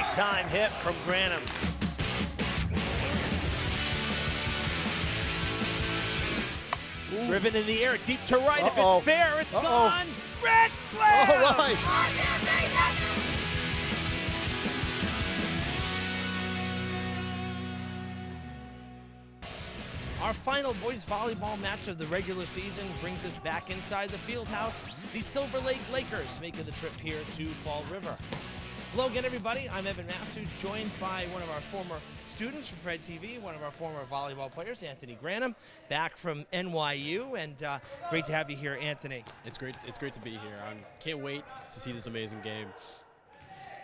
Big-time hit from Granum. Ooh. Driven in the air, deep to right. If it's fair, it's gone. Red slam! All right. Our final boys volleyball match of the regular season brings us back inside the field house. The Silver Lake Lakers making the trip here to Fall River. Hello again, everybody. I'm Evan Massoud, joined by one of our former students from Fred TV, one of our former volleyball players, Anthony Granum, back from NYU, and great to have you here, Anthony. It's great to be here. I can't wait to see this amazing game.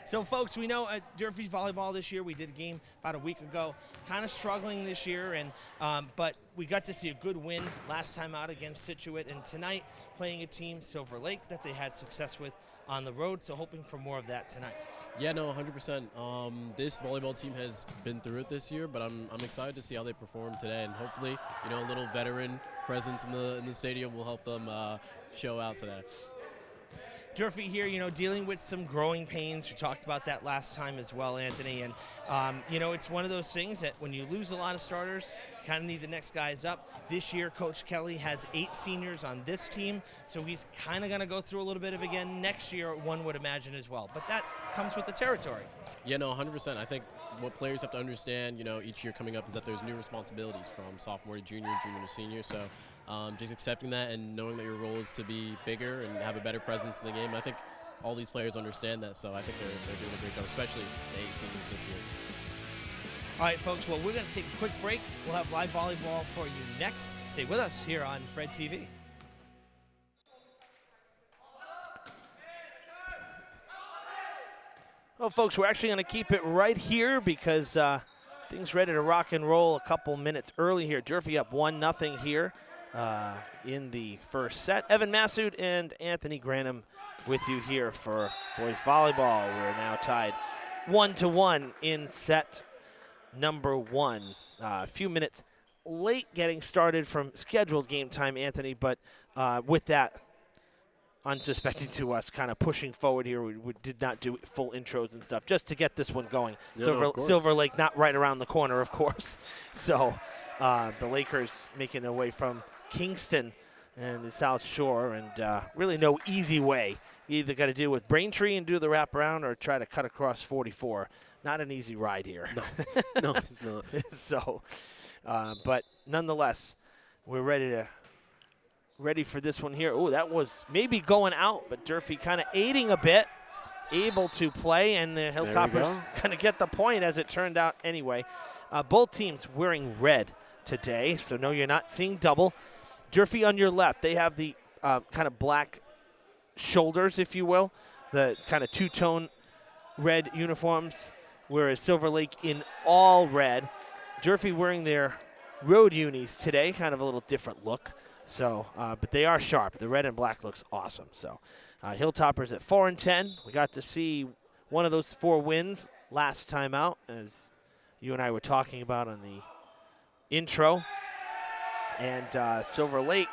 So, folks, we know at Durfee's volleyball this year, we did a game about a week ago, kind of struggling this year, and but we got to see a good win last time out against Scituate, and tonight playing a team, Silver Lake, that they had success with on the road, so hoping for more of that tonight. Yeah, no, 100%. This volleyball team has been through it this year, but I'm excited to see how they perform today, and hopefully, a little veteran presence in the stadium will help them show out today. Durfee here, dealing with some growing pains. We talked about that last time as well, Anthony. And, it's one of those things that when you lose a lot of starters, you kind of need the next guys up. This year, Coach Kelly has 8 seniors on this team, so he's kind of going to go through a little bit of again next year, one would imagine as well. But that comes with the territory. Yeah, no, 100%. I think what players have to understand, each year coming up is that there's new responsibilities from sophomore to junior, junior to senior. So just accepting that and knowing that your role is to be bigger and have a better presence in the game. I think all these players understand that, so I think they're doing a great job, especially the 8 seniors this year. All right, folks, well, we're going to take a quick break. We'll have live volleyball for you next. Stay with us here on Fred TV. Well, folks, we're actually going to keep it right here because things ready to rock and roll a couple minutes early here. Durfee up 1-0 here in the first set. Evan Massoud and Anthony Granum with you here for boys volleyball. We're now tied 1-1 in set number 1. A few minutes late getting started from scheduled game time, Anthony, but with that, unsuspecting to us, kind of pushing forward here. We did not do full intros and stuff just to get this one going. Yeah, Silver Lake not right around the corner, of course. So the Lakers making their way from Kingston and the South Shore, and really no easy way. You either got to deal with Braintree and do the wraparound or try to cut across 44. Not an easy ride here. No, it's not. So, but nonetheless, we're ready for this one here. Oh, that was maybe going out, but Durfee kind of aiding a bit, able to play, and the Hilltoppers going to get the point as it turned out anyway. Both teams wearing red today, so no, you're not seeing double. Durfee on your left, they have the kind of black shoulders, if you will, the kind of two-tone red uniforms, whereas Silver Lake in all red. Durfee wearing their road unis today, kind of a little different look. So, but they are sharp. The red and black looks awesome. So, Hilltoppers at 4-10. We got to see one of those 4 wins last time out, as you and I were talking about on the intro. And Silver Lake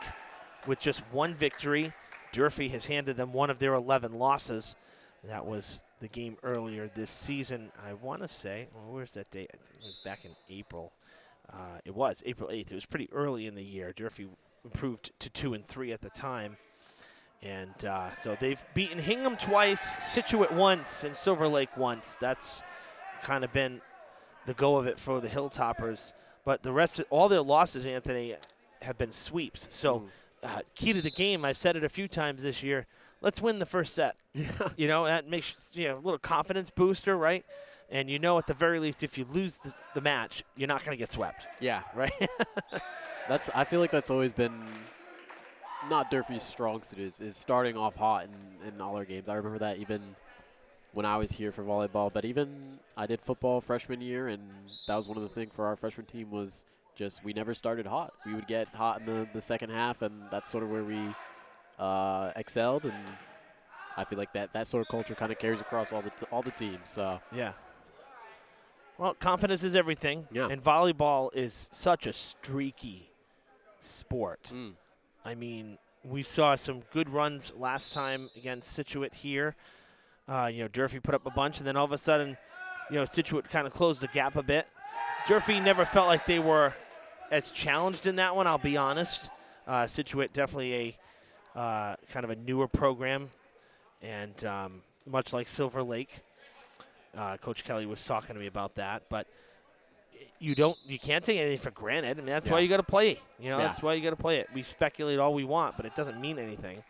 with just 1 victory. Durfee has handed them one of their 11 losses. That was the game earlier this season. I want to say, well, where's that date? I think it was back in April. It was April 8th. It was pretty early in the year. Durfee improved to 2-3 at the time. And so they've beaten Hingham twice, Scituate once, and Silver Lake once. That's kind of been the go of it for the Hilltoppers. But the rest, all their losses, Anthony, have been sweeps. So key to the game, I've said it a few times this year, let's win the first set. Yeah. That makes a little confidence booster, right? And at the very least, if you lose the match, you're not going to get swept. Yeah. Right? I feel like that's always been not Durfee's strong suit is starting off hot in all our games. I remember that even when I was here for volleyball, but even I did football freshman year, and that was one of the things for our freshman team was just we never started hot. We would get hot in the second half, and that's sort of where we excelled, and I feel like that sort of culture kind of carries across all the teams. So yeah. Well, confidence is everything, yeah. And volleyball is such a streaky sport. I mean, we saw some good runs last time against Scituate here. Durfee put up a bunch, and then all of a sudden Scituate kind of closed the gap a bit. Durfee never felt like they were as challenged in that one, I'll be honest. Scituate definitely a kind of a newer program, and much like Silver Lake. Coach Kelly was talking to me about that, but you can't take anything for granted. I mean, that's why you got to play. That's why you got to play it. We speculate all we want, but it doesn't mean anything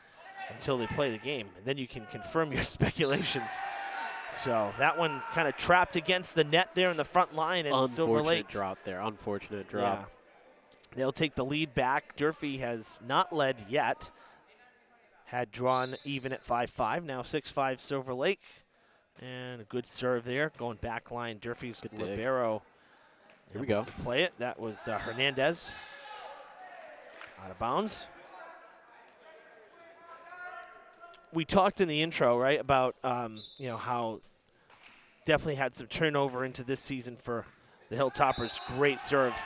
until they play the game, and then you can confirm your speculations. So that one kind of trapped against the net there in the front line in Silver Lake. Unfortunate drop. Yeah. They'll take the lead back. Durfee has not led yet. Had drawn even at 5-5. Now 6-5 Silver Lake. And a good serve there. Going back line. Durfee's libero. Here we go. To play it. That was Hernandez. Out of bounds. We talked in the intro, right, about how definitely had some turnover into this season for the Hilltoppers. Great serve.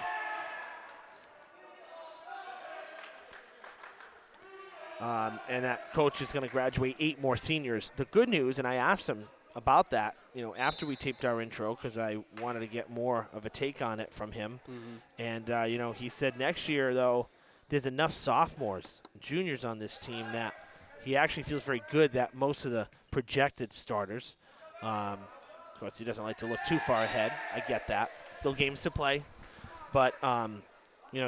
And that coach is going to graduate 8 more seniors. The good news, and I asked him about that, after we taped our intro, because I wanted to get more of a take on it from him. Mm-hmm. And, he said next year, though, there's enough sophomores, juniors on this team that he actually feels very good that most of the projected starters, of course, he doesn't like to look too far ahead. I get that. Still games to play. But,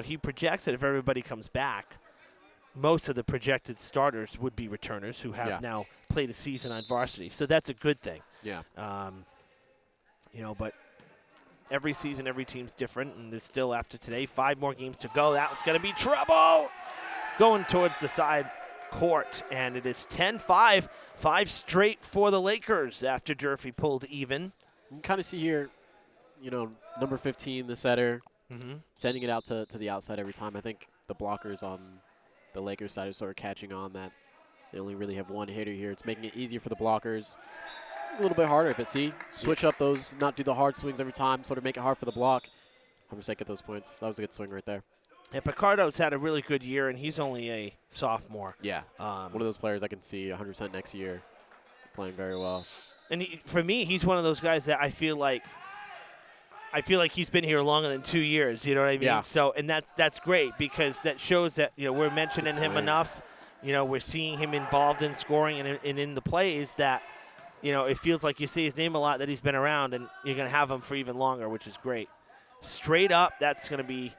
he projects that if everybody comes back, most of the projected starters would be returners who have now played a season on varsity. So that's a good thing. Yeah. But every season, every team's different, and there's still, after today, 5 more games to go. That one's going to be trouble. Going towards the side court, and it is 10-5. 5 straight for the Lakers after Durfee pulled even. You can kind of see here, number 15, the setter, Mm-hmm. sending it out to the outside every time. I think the blockers on the Lakers side are sort of catching on that they only really have one hitter here. It's making it easier for the blockers. A little bit harder, but see, switch up those, not do the hard swings every time, sort of make it hard for the block. 100% get those points. That was a good swing right there. Yeah, Picardo's had a really good year, and he's only a sophomore. Yeah, one of those players I can see 100% next year playing very well. And for me, he's one of those guys that I feel like he's been here longer than 2 years. You know what I mean? Yeah. So, and that's great because that shows that we're mentioning him enough. We're seeing him involved in scoring and in the plays that it feels like you say his name a lot, that he's been around, and you're going to have him for even longer, which is great. Straight up, that's going to be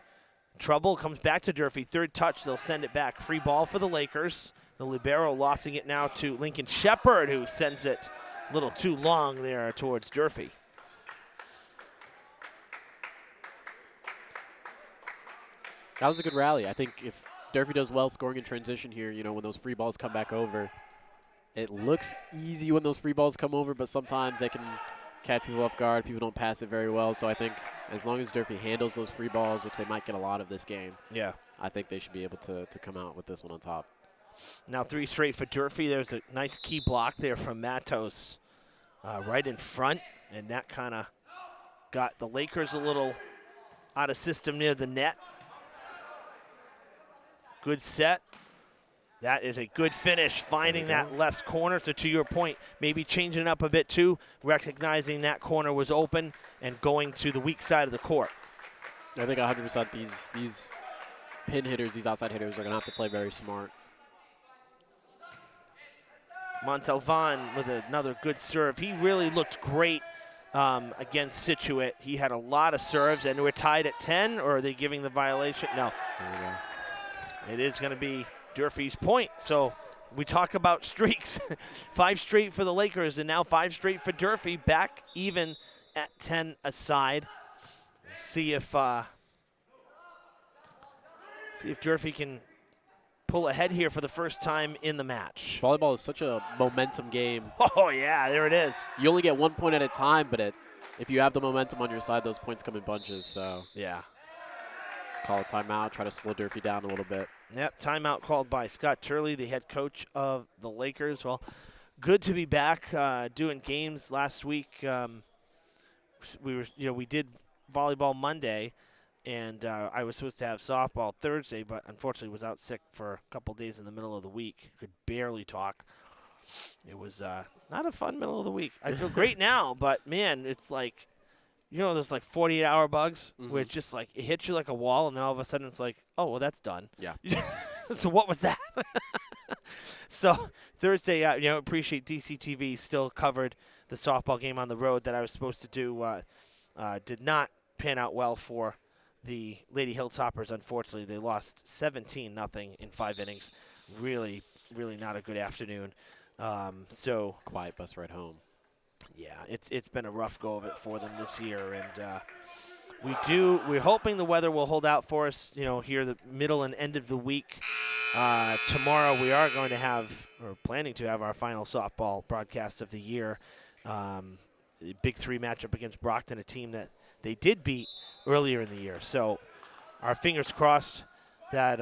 trouble. Comes back to Durfee. Third touch, they'll send it back. Free ball for the Lakers. The libero lofting it now to Lincoln Shepard, who sends it a little too long there towards Durfee. That was a good rally. I think if Durfee does well scoring in transition here, when those free balls come back over, it looks easy when those free balls come over, but sometimes they can catch people off guard. People don't pass it very well. So I think as long as Durfee handles those free balls, which they might get a lot of this game, I think they should be able to come out with this one on top. Now 3 straight for Durfee. There's a nice key block there from Matos right in front, and that kind of got the Lakers a little out of system near the net. Good set. That is a good finish, finding that left corner. So to your point, maybe changing it up a bit too, recognizing that corner was open and going to the weak side of the court. I think 100% these pin hitters, these outside hitters are going to have to play very smart. Montalvan with another good serve. He really looked great against Scituate. He had a lot of serves, and we're tied at 10, or are they giving the violation? No. There we go. It is going to be Durfee's point. So we talk about streaks. 5 straight for the Lakers, and now 5 straight for Durfee. Back even at 10 aside. See if Durfee can pull ahead here for the first time in the match. Volleyball is such a momentum game. Oh, yeah, there it is. You only get 1 point at a time, but if you have the momentum on your side, those points come in bunches. So yeah. Call a timeout, try to slow Durfee down a little bit. Yep, timeout called by Scott Turley, the head coach of the Lakers. Well, good to be back doing games last week. We did volleyball Monday, and I was supposed to have softball Thursday, but unfortunately was out sick for a couple days in the middle of the week. Could barely talk. it was not a fun middle of the week. I feel great now, but man, it's like, those like 48-hour bugs where it's just like it hits you like a wall, and then all of a sudden it's like, oh, well, that's done. Yeah. So what was that? So Thursday, appreciate DCTV still covered the softball game on the road that I was supposed to do. Did not pan out well for the Lady Hilltoppers. Unfortunately, they lost 17-0 in 5 innings. Really, really not a good afternoon. So Quiet bus ride home. yeah, it's been a rough go of it for them this year, and we're hoping the weather will hold out for us. Here the middle and end of the week. Tomorrow we are going to have, or planning to have, our final softball broadcast of the year. The Big 3 matchup against Brockton, a team that they did beat earlier in the year. So our fingers crossed that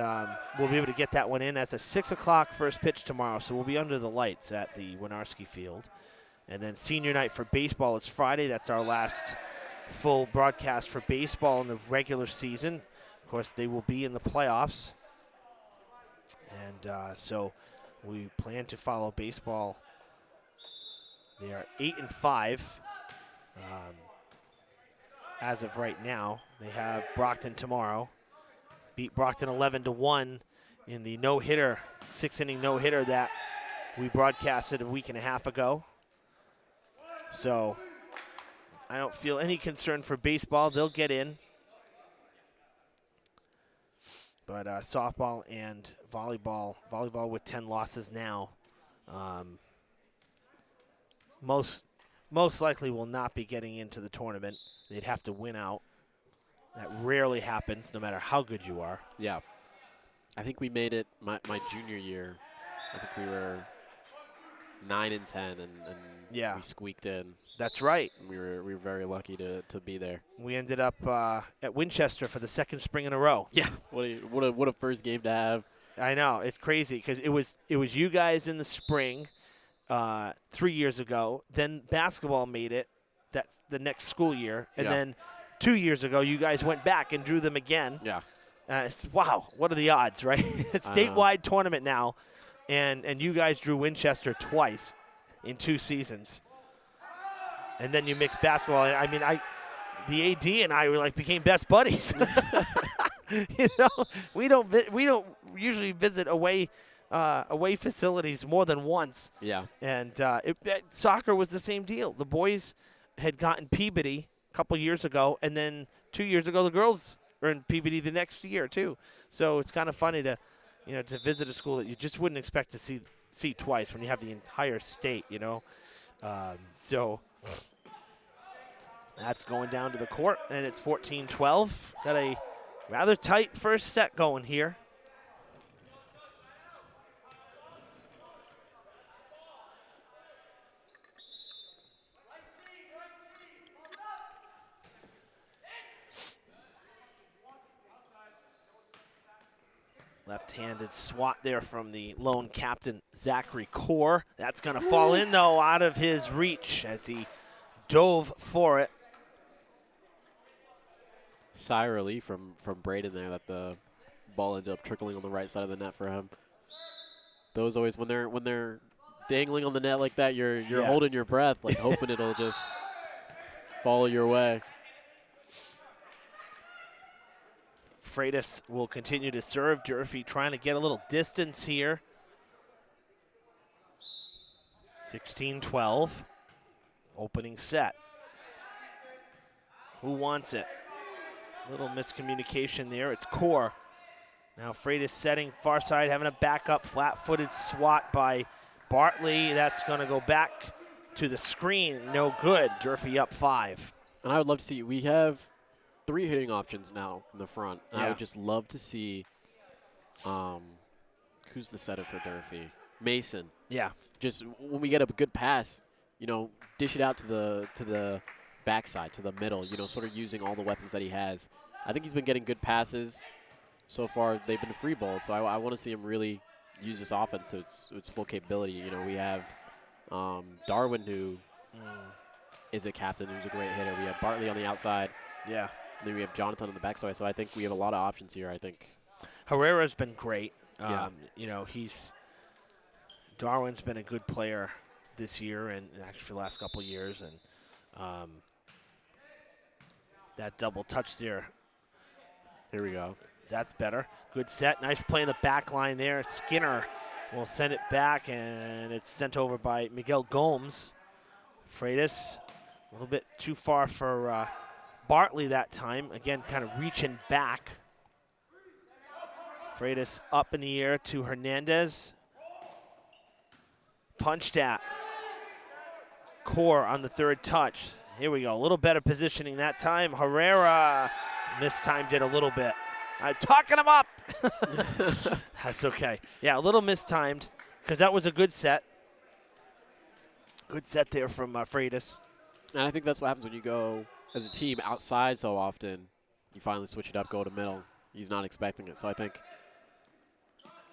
we'll be able to get that one in. That's a 6 o'clock first pitch tomorrow, so we'll be under the lights at the Winarski Field. And then senior night for baseball is Friday. That's our last full broadcast for baseball in the regular season. Of course, they will be in the playoffs. And so we plan to follow baseball. They are 8-5 as of right now. They have Brockton tomorrow. Beat Brockton 11-1 in the no-hitter, 6-inning no-hitter that we broadcasted a week and a half ago. So I don't feel any concern for baseball. They'll get in. But softball and volleyball with 10 losses now, most likely will not be getting into the tournament. They'd have to win out. That rarely happens, no matter how good you are. Yeah. I think we made it my junior year. I think we were 9-10, and yeah, we squeaked in. That's right. We were very lucky to be there. We ended up at Winchester for the second spring in a row. Yeah. What a first game to have. I know, it's crazy because it was you guys in the spring 3 years ago. Then basketball made it. That's the next school year, and then 2 years ago you guys went back and drew them again. Yeah. Wow, what are the odds, right? It's statewide tournament now, and you guys drew Winchester twice in 2 seasons. And then you mix basketball. I mean, the AD and I became best buddies. We don't usually visit away facilities more than once. Yeah. And soccer was the same deal. The boys had gotten Peabody a couple years ago, and then 2 years ago the girls earned Peabody the next year too. So it's kind of funny to visit a school that you just wouldn't expect to see twice when you have the entire state. So that's going down to the court, and it's 14-12. Got a rather tight first set going here. Left-handed swat there from the lone captain, Zachary Core. That's going to fall in, though, out of his reach as he dove for it. Sigh of relief from Braden there that the ball ended up trickling on the right side of the net for him. Those always, when they're dangling on the net like that, you're holding your breath, like hoping it'll just follow your way. Freitas will continue to serve. Durfee trying to get a little distance here. 16-12. Opening set. Who wants it? Little miscommunication there. It's Core. Now Freitas setting far side, having a backup flat-footed swat by Bartley. That's going to go back to the screen. No good. Durfee up 5. And I would love to see, we have 3 hitting options now in the front. And I would just love to see who's the setter for Durfee? Mason. Yeah. Just when we get a good pass, dish it out to the backside, to the middle, sort of using all the weapons that he has. I think he's been getting good passes. So far, they've been free balls. So I want to see him really use this offense to its full capability. We have Darwin, who is a captain, who's a great hitter. We have Bartley on the outside. Yeah. Then we have Jonathan on the backside. So I think we have a lot of options here, I think. Herrera's been great. Yeah. He's Darwin's been a good player this year and actually for the last couple of years. And that double touch there. Here we go. That's better. Good set. Nice play in the back line there. Skinner will send it back, and it's sent over by Miguel Gomes. Freitas a little bit too far for Bartley that time. Again, kind of reaching back. Freitas up in the air to Hernandez. Punched at. Core on the third touch. Here we go. A little better positioning that time. Herrera mistimed it a little bit. I'm talking him up. That's okay. Yeah, a little mistimed because that was a good set. Good set there from Freitas. And I think that's what happens when you go as a team outside so often. You finally switch it up, go to middle. He's not expecting it. So I think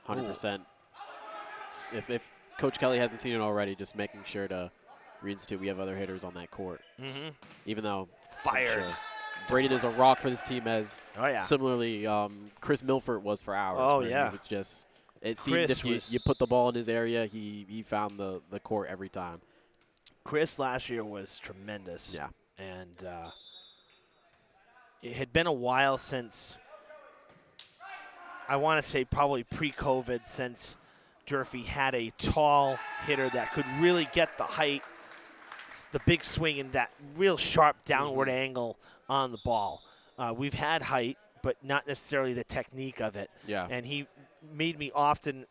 100%. If Coach Kelly hasn't seen it already, just making sure to reinstitute we have other hitters on that court. Even though Fired. Sure, Braden is a rock for this team as similarly Chris Milford was for ours. Oh, yeah. It's just, it seemed if you put the ball in his area, he found the court every time. Chris last year was tremendous. Yeah. And it had been a while since, I want to say probably pre-COVID, since Durfee had a tall hitter that could really get the height, the big swing, and that real sharp downward angle on the ball. We've had height, but not necessarily the technique of it. Yeah. And he made me often,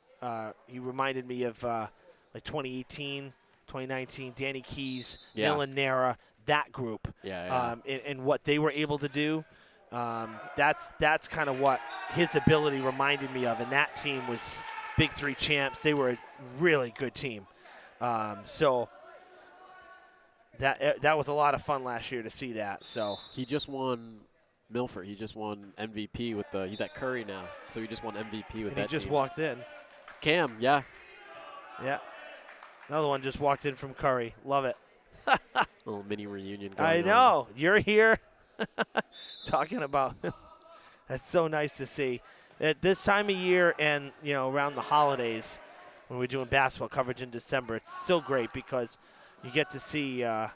he reminded me of like 2018, 2019, Danny Keys, Milanera, that group, and what they were able to do. That's kind of what his ability reminded me of, and that team was Big Three champs. They were a really good team. So that was a lot of fun last year to see that. So he just won Milford. He just won MVP with the. He's at Curry now, so he just won MVP with that. He just team. walked in. Cam, yeah. Another one just walked in from Curry. Love it. Little mini reunion going I know. You're here talking about. That's so nice to see. At this time of year and, around the holidays when we're doing basketball coverage in December, it's so great because you get to see a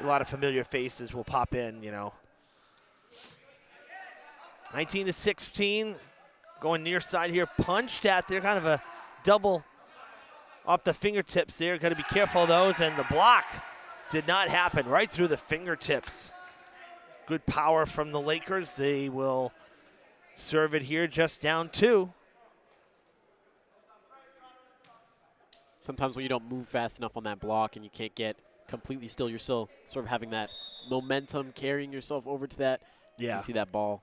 lot of familiar faces will pop in, 19-16, going near side here, punched at there, kind of a double off the fingertips there. Got to be careful of those, and the block did not happen right through the fingertips. Good power from the Lakers. They will serve it here, just down 2. Sometimes when you don't move fast enough on that block and you can't get completely still, you're still sort of having that momentum carrying yourself over to that. Yeah. You see that ball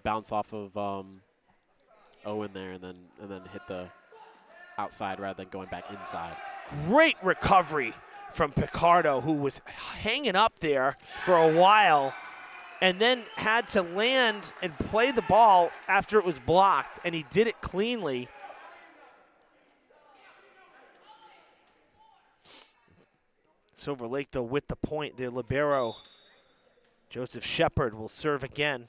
bounce off of Owen there and then hit the outside rather than going back inside. Great recovery from Picardo, who was hanging up there for a while and then had to land and play the ball after it was blocked, and he did it cleanly. Silver Lake, though, with the point. Their libero, Joseph Shepard, will serve again.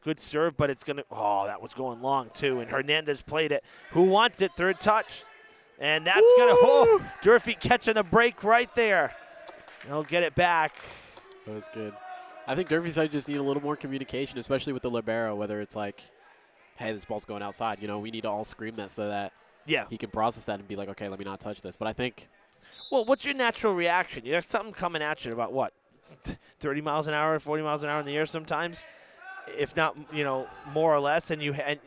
Good serve, but it's going to – oh, that was going long, too, and Hernandez played it. Who wants it? Third touch. And that's going to – oh, Durfee catching a break right there. They'll get it back. That was good. I think Durfee side just need a little more communication, especially with the libero, whether it's like, hey, this ball's going outside. We need to all scream that so that he can process that and be like, okay, let me not touch this. But I think – well, what's your natural reaction? You have something coming at you about what, 30 miles an hour, 40 miles an hour in the air sometimes, if not, more or less. And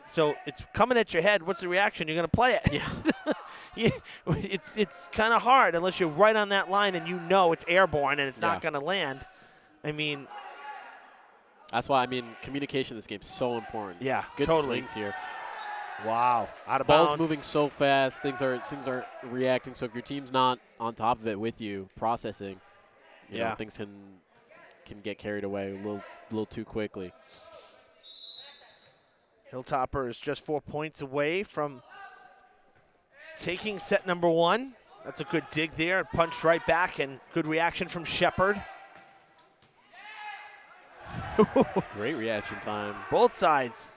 so it's coming at your head. What's the reaction? You're going to play it. Yeah. It's kind of hard unless you're right on that line and it's airborne and it's not going to land. I mean, that's why communication in this game is so important. Yeah, good totally. swings here. Wow, out of Ball's bounds. moving so fast. Things are reacting. So if your team's not on top of it with you, processing, you know, things can get carried away a little too quickly. Hilltopper is just 4 points away from taking set number 1. That's a good dig there. Punched right back, and good reaction from Shepard. Great reaction time. Both sides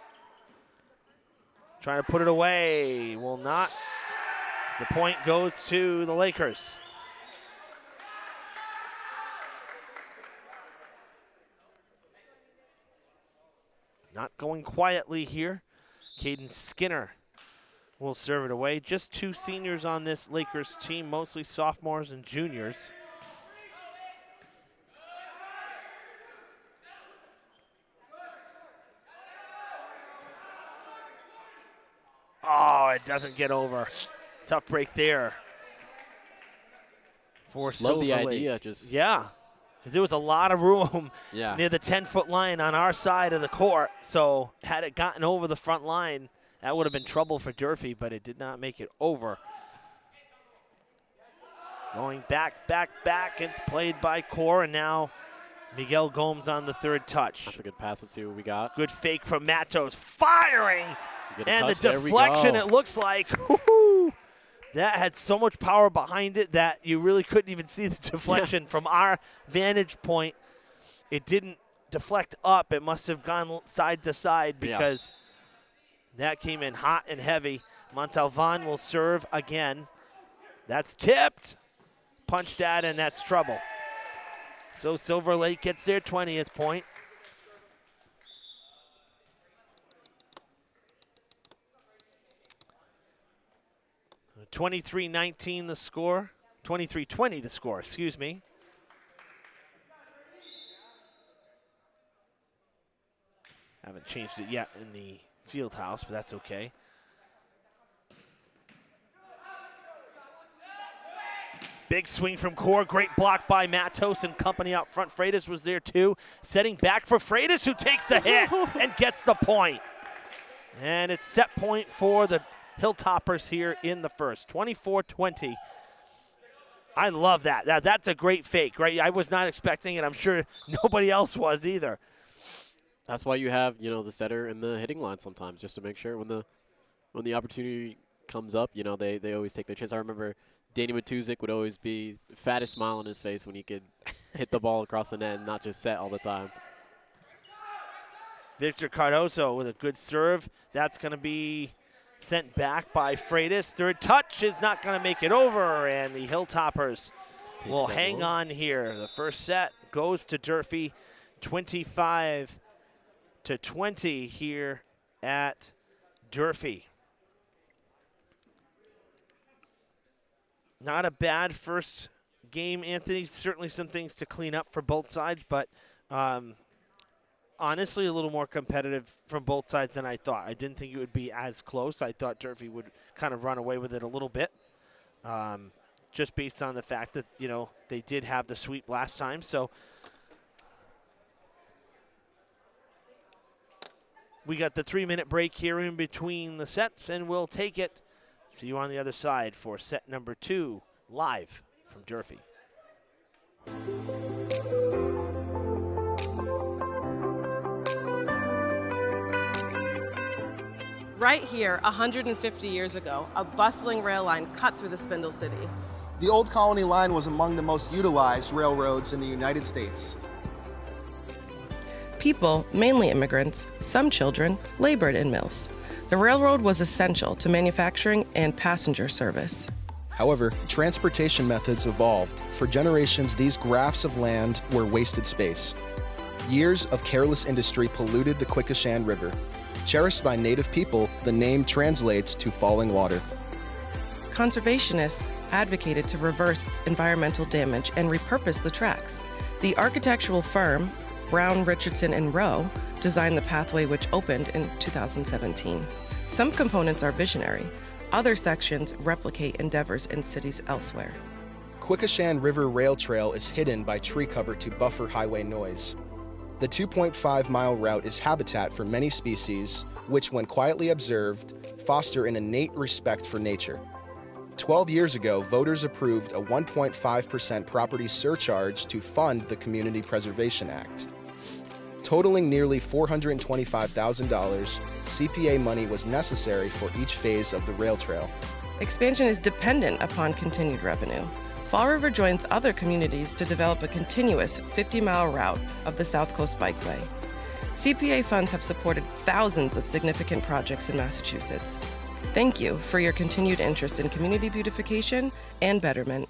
trying to put it away. Will not. The point goes to the Lakers. Not going quietly here. Caden Skinner will serve it away. Just 2 seniors on this Lakers team, mostly sophomores and juniors. Oh, it doesn't get over. Tough break there for Silver Love the Lake. idea. Just Yeah, because there was a lot of room yeah. near the 10-foot line on our side of the court. So had it gotten over the front line, that would have been trouble for Durfee, but it did not make it over. Going back. It's played by Core, and now Miguel Gomes on the 3rd touch. That's a good pass. Let's see what we got. Good fake from Matos, firing, and the touch. There we deflection, go. it looks like, woo-hoo, that had so much power behind it that you really couldn't even see the deflection. From our vantage point. It didn't deflect up. It must have gone side to side because that came in hot and heavy. Montalvan will serve again. That's tipped. Punched at, and that's trouble. So Silver Lake gets their 20th point. Uh, 23-19 the score. 23-20 the score, excuse me. Haven't changed it yet in the field house, but that's okay. Big swing from Core. Great block by Matos and company out front. Freitas was there too. Setting back for Freitas, who takes a hit and gets the point. And it's set point for the Hilltoppers here in the first. 24-20. I love that. Now, that's a great fake, right? I was not expecting it. I'm sure nobody else was either. That's why you have, the setter in the hitting line sometimes, just to make sure when the opportunity comes up, they always take their chance. I remember Danny Matuzik would always be the fattest smile on his face when he could hit the ball across the net and not just set all the time. Victor Cardoso with a good serve. That's going to be sent back by Freitas. 3rd touch is not going to make it over, and the Hilltoppers will hang on here. The first set goes to Durfee, 25-20 here at Durfee. Not a bad first game, Anthony. Certainly some things to clean up for both sides, but honestly a little more competitive from both sides than I thought. I didn't think it would be as close. I thought Durfee would kind of run away with it a little bit, just based on the fact that, they did have the sweep last time. So we got the 3-minute break here in between the sets, and we'll take it. See you on the other side for set number 2, live from Durfee. Right here, 150 years ago, a bustling rail line cut through the Spindle City. The Old Colony Line was among the most utilized railroads in the United States. People, mainly immigrants, some children, labored in mills. The railroad was essential to manufacturing and passenger service. However, transportation methods evolved. For generations, these grafts of land were wasted space. Years of careless industry polluted the Quequechan River. Cherished by Native people, the name translates to falling water. Conservationists advocated to reverse environmental damage and repurpose the tracks. The architectural firm, Brown, Richardson, and Rowe, designed the pathway, which opened in 2017. Some components are visionary. Other sections replicate endeavors in cities elsewhere. Quequechan River Rail Trail is hidden by tree cover to buffer highway noise. The 2.5-mile route is habitat for many species, which, when quietly observed, foster an innate respect for nature. 12 years ago, voters approved a 1.5% property surcharge to fund the Community Preservation Act. Totaling nearly $425,000, CPA money was necessary for each phase of the rail trail. Expansion is dependent upon continued revenue. Fall River joins other communities to develop a continuous 50-mile route of the South Coast Bikeway. CPA funds have supported thousands of significant projects in Massachusetts. Thank you for your continued interest in community beautification and betterment.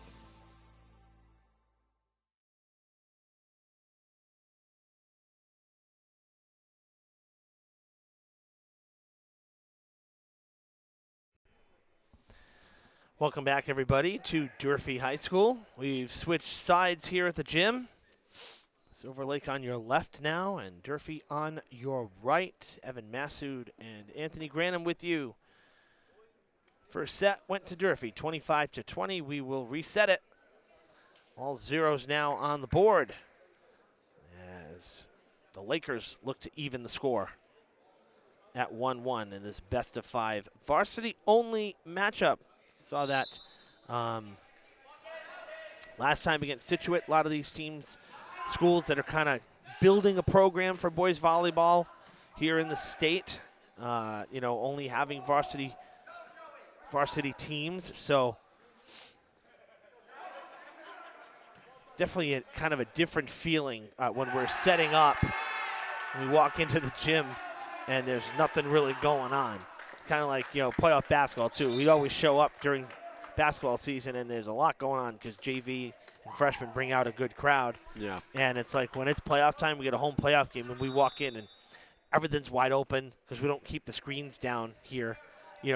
Welcome back, everybody, to Durfee High School. We've switched sides here at the gym. Silver Lake on your left now, and Durfee on your right. Evan Massoud and Anthony Granum with you. First set went to Durfee, 25-20. We will reset it. All zeros now on the board as the Lakers look to even the score at 1-1 in this best-of-5 varsity-only matchup. Saw that last time against Scituate. A lot of these teams, schools that are kind of building a program for boys volleyball here in the state, only having varsity teams. So definitely kind of a different feeling when we're setting up. We walk into the gym and there's nothing really going on. Kind of like, playoff basketball, too. We always show up during basketball season, and there's a lot going on because JV and freshmen bring out a good crowd. Yeah. And it's like when it's playoff time, we get a home playoff game, and we walk in, and everything's wide open because we don't keep the screens down here,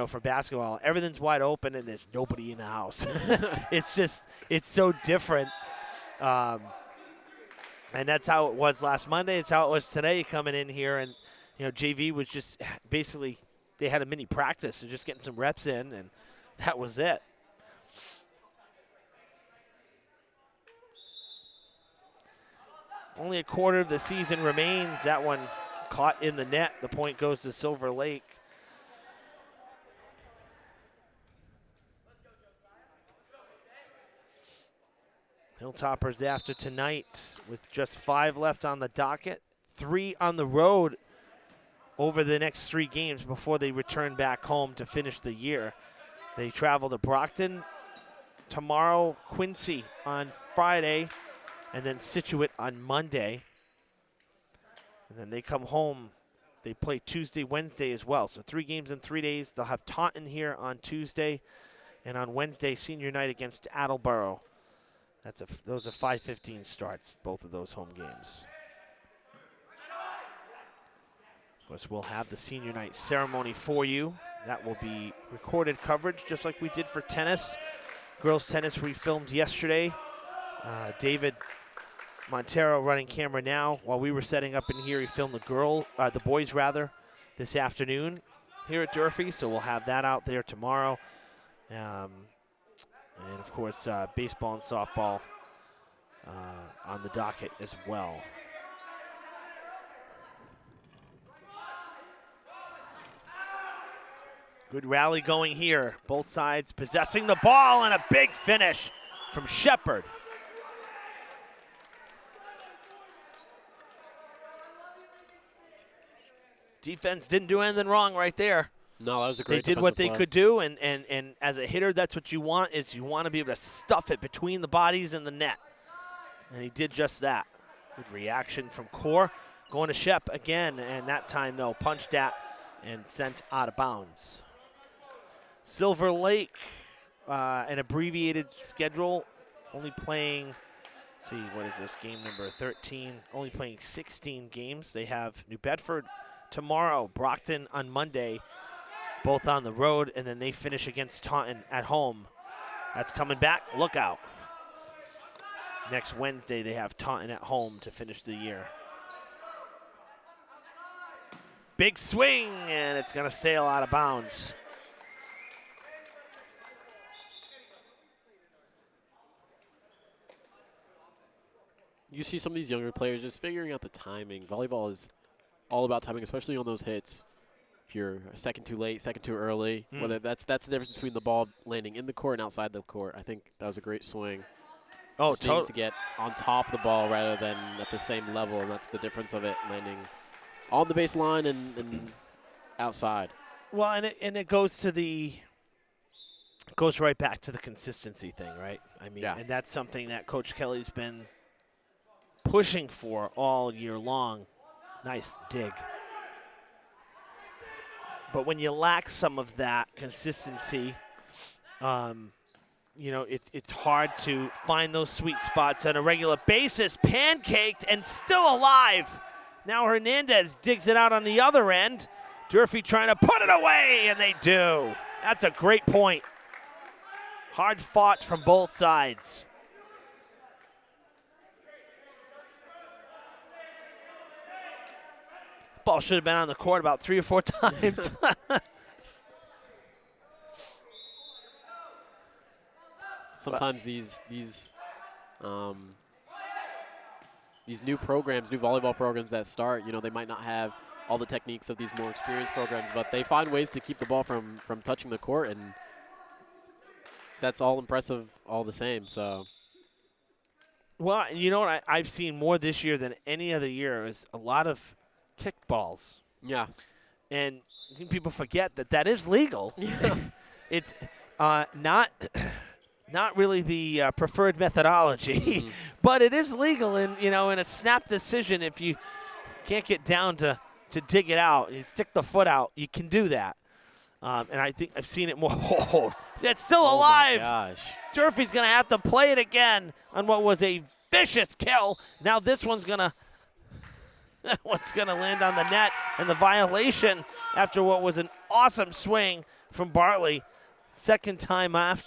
for basketball. Everything's wide open, and there's nobody in the house. It's so different. And that's how it was last Monday. It's how it was today coming in here, and, JV was just basically – they had a mini practice and just getting some reps in, and that was it. Only a quarter of the season remains. That one caught in the net. The point goes to Silver Lake. Hilltoppers after tonight with just 5 left on the docket, 3 on the road over the next 3 games before they return back home to finish the year. They travel to Brockton tomorrow, Quincy on Friday, and then Scituate on Monday. And then they come home. They play Tuesday, Wednesday as well. So 3 games in 3 days. They'll have Taunton here on Tuesday, and on Wednesday, senior night against Attleboro. Those are 5:15 starts, both of those home games. Of course, we'll have the senior night ceremony for you. That will be recorded coverage, just like we did for tennis. Girls tennis we filmed yesterday. David Montero running camera now. While we were setting up in here, he filmed the boys this afternoon here at Durfee. So we'll have that out there tomorrow. And of course, baseball and softball on the docket as well. Good rally going here. Both sides possessing the ball, and a big finish from Shepard. Defense didn't do anything wrong right there. No, that was a great They did what they defensive play. could do, and as a hitter, that's what you want, is you want to be able to stuff it between the bodies and the net. And he did just that. Good reaction from Core. Going to Shep again, and that time, though, punched at and sent out of bounds. Silver Lake, an abbreviated schedule, only playing, let's see, what is this, game number 13, only playing 16 games. They have New Bedford tomorrow, Brockton on Monday, both on the road, and then they finish against Taunton at home. That's coming back. Look out. Next Wednesday, they have Taunton at home to finish the year. Big swing, and it's going to sail out of bounds. You see some of these younger players just figuring out the timing. Volleyball is all about timing, especially on those hits. If you're a second too late, second too early, whether that's the difference between the ball landing in the court and outside the court. I think that was a great swing. Oh, just needing to get on top of the ball rather than at the same level, and that's the difference of it landing on the baseline and outside. Well, and it goes right back to the consistency thing, right? I mean, and that's something that Coach Kelly's been pushing for all year long. Nice dig. But when you lack some of that consistency, you know, it's hard to find those sweet spots on a regular basis. Pancaked and still alive. Now Hernandez digs it out on the other end. Durfee trying to put it away, and they do. That's a great point. Hard fought from both sides. Ball should have been on the court about 3 or 4 times. Sometimes these new programs, new volleyball programs that start, you know, they might not have all the techniques of these more experienced programs, but they find ways to keep the ball from touching the court, and that's all impressive all the same. So, well, you know what I've seen more this year than any other year is a lot of kickballs. yeah. And I think people forget that that is legal. Yeah. It's not really the preferred methodology, but it is legal in, you know, in a snap decision. If you can't get down to dig it out, you stick the foot out, you can do that. And I think I've seen it more. Oh, it's still alive. My gosh. Durfee's going to have to play it again on what was a vicious kill. Now this one's going to land on the net, and the violation after what was an awesome swing from Bartley. Second time at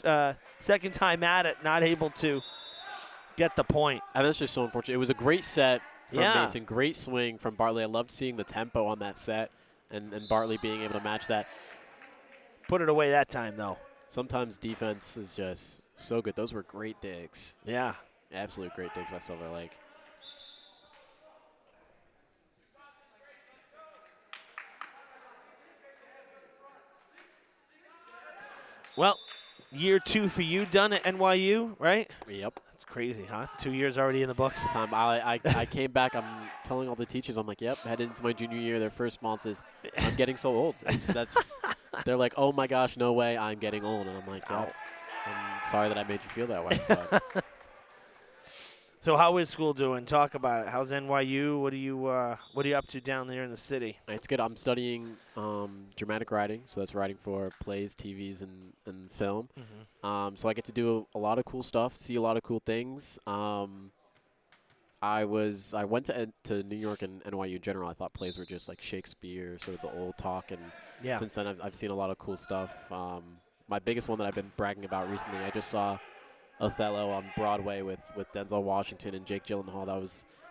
it, not able to get the point. And that's just so unfortunate. It was a great set from Yeah. Mason, great swing from Bartley. I loved seeing the tempo on that set and Bartley being able to match that. Put it away that time, though. Sometimes defense is just so good. Those were great digs. Yeah. Absolute great digs by Silver Lake. Well, year 2 for you done at NYU, right? Yep. That's crazy, huh? 2 years already in the books. Time. I came back. I'm telling all the teachers, I'm like, yep, headed into my junior year. Their first response is, I'm getting so old. That's they're like, oh my gosh, no way, I'm getting old. And I'm like, yep, I'm sorry that I made you feel that way. But So how is school doing? Talk about it. How's NYU? What are you up to down there in the city? it's good. I'm studying dramatic writing, so that's writing for plays, TVs, and film. So I get to do a lot of cool stuff, see a lot of cool things. I went to New York and NYU in general. I thought plays were just like Shakespeare, sort of the old talk, and since then I've seen a lot of cool stuff. My biggest one that I've been bragging about recently, I just saw Othello on Broadway with Denzel Washington and Jake Gyllenhaal.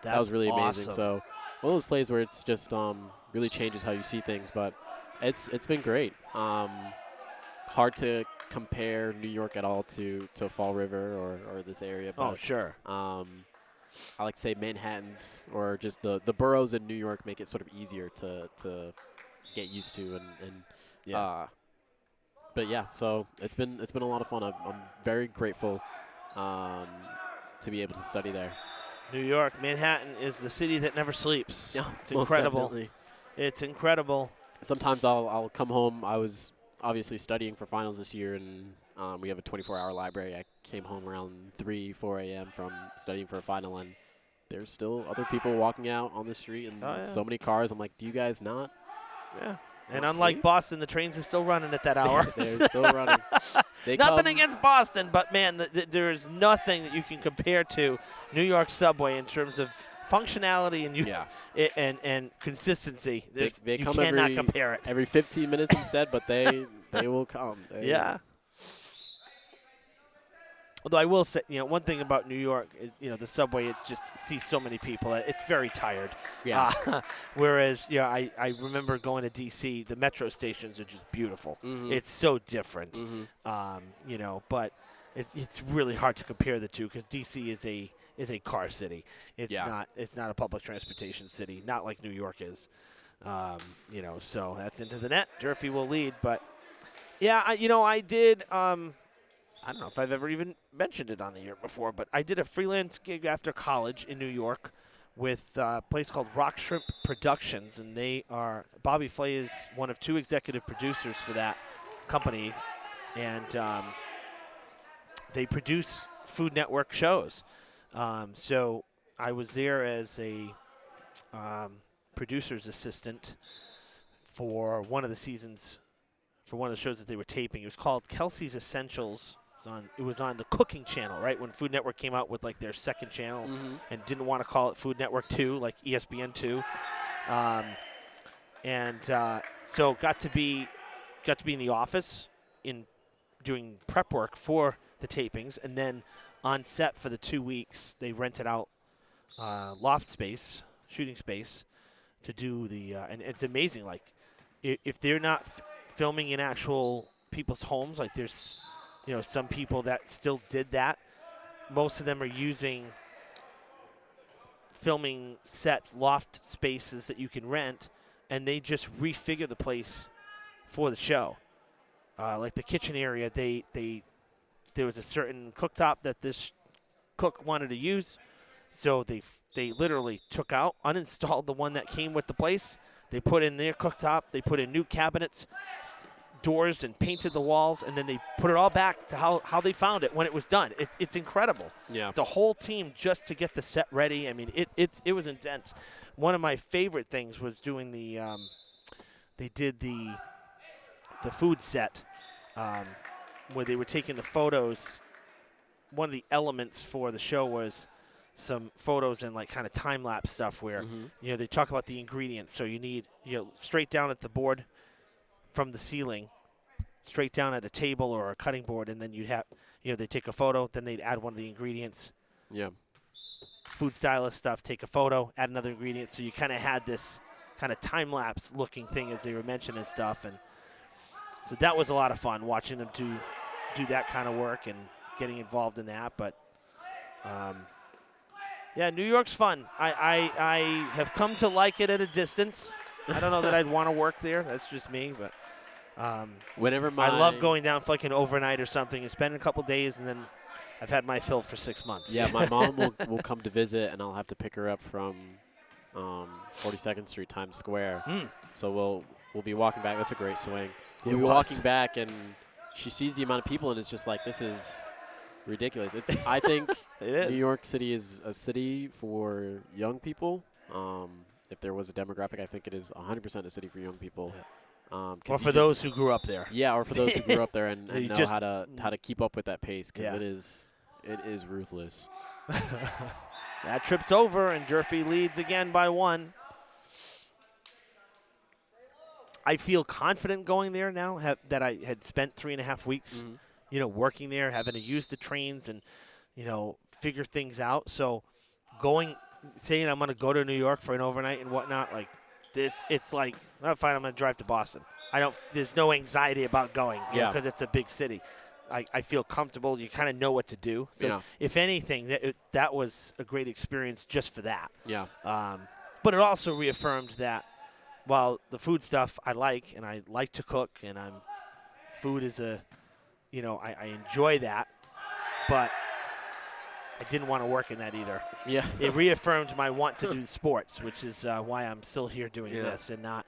That was really amazing. Awesome. So one of those plays where it's just really changes how you see things, but it's been great. Hard to compare New York at all to Fall River or this area. But, Oh, sure. I like to say Manhattan's or just the boroughs in New York make it sort of easier to get used to but yeah, so it's been a lot of fun. I'm very grateful to be able to study there. New York, Manhattan is the city that never sleeps. Yeah, It's most incredible. definitely. It's incredible. Sometimes I'll come home. I was obviously studying for finals this year, and we have a 24-hour library. I came home around 3, 4 a.m. from studying for a final, and there's still other people walking out on the street and so many cars. I'm like, do you guys not? Yeah. And Not unlike sleep? Boston, the trains are still running at that hour. They're still running. They Nothing come- against Boston, but, man, there is nothing that you can compare to New York subway in terms of functionality and consistency. They You come cannot compare it. every 15 minutes instead, but they will come. Yeah. Although I will say, one thing about New York is, the subway, it's just sees so many people. It's very tired. Yeah. Whereas, I remember going to D.C., the metro stations are just beautiful. It's so different. But it's really hard to compare the two because D.C. is a car city. It's not a public transportation city, not like New York is. So that's into the net. Durfee will lead. But, I did I don't know if I've ever even mentioned it on the air before, but I did a freelance gig after college in New York with a place called Rock Shrimp Productions, and Bobby Flay is one of 2 executive producers for that company, and they produce Food Network shows. So I was there as a producer's assistant for one of the seasons, for one of the shows that they were taping. It was called Kelsey's Essentials. It was on the Cooking Channel, right, when Food Network came out with like their second channel and didn't want to call it Food Network 2, like ESPN 2. So got to be in the office in doing prep work for the tapings, and then on set for the 2 weeks they rented out loft space, shooting space, to do the and it's amazing, like if they're not filming in actual people's homes, like there's some people that still did that. Most of them are using filming sets, loft spaces that you can rent, and they just refigure the place for the show. Like the kitchen area, there was a certain cooktop that this cook wanted to use, so they literally took out, uninstalled the one that came with the place. They put in their cooktop, they put in new cabinets, doors, and painted the walls, and then they put it all back to how they found it when it was done. It's incredible. Yeah. It's a whole team just to get the set ready. I mean, it was intense. One of my favorite things was doing they did the food set where they were taking the photos. One of the elements for the show was some photos and like kind of time-lapse stuff where they talk about the ingredients. So you need straight down at the board from the ceiling, straight down at a table or a cutting board, and then you'd have they take a photo, then they'd add one of the ingredients. Yeah. Food stylist stuff, take a photo, add another ingredient. So you kind of had this kind of time-lapse looking thing as they were mentioning stuff, and so that was a lot of fun watching them do that kind of work and getting involved in that. But yeah, New York's fun. I have come to like it at a distance. I don't know that I'd want to work there. That's just me, but I love going down for like an overnight or something and spending a couple days, and then I've had my fill for 6 months. Yeah, my mom will come to visit, and I'll have to pick her up from 42nd Street, Times Square. So we'll be walking back. That's a great swing. We'll be walking back, and she sees the amount of people, and it's just like, this is ridiculous. I think New York City is a city for young people. If there was a demographic, I think it is 100% a city for young people. Or for those who grew up there. Yeah, or for those who grew up there and know how to keep up with that pace, because it is ruthless. That trip's over, and Durfee leads again by 1. I feel confident going there now that I had spent 3.5 weeks, working there, having to use the trains and, figure things out. So saying I'm going to go to New York for an overnight and whatnot, like this, it's like, oh, fine, I'm going to drive to Boston. There's no anxiety about going because it's a big city. I feel comfortable. You kind of know what to do. So if anything, that was a great experience just for that. Yeah. But it also reaffirmed that while the food stuff I like, and I like to cook, and food is I enjoy that, but I didn't want to work in that either. Yeah. It reaffirmed my want to do sports, which is why I'm still here doing this and not,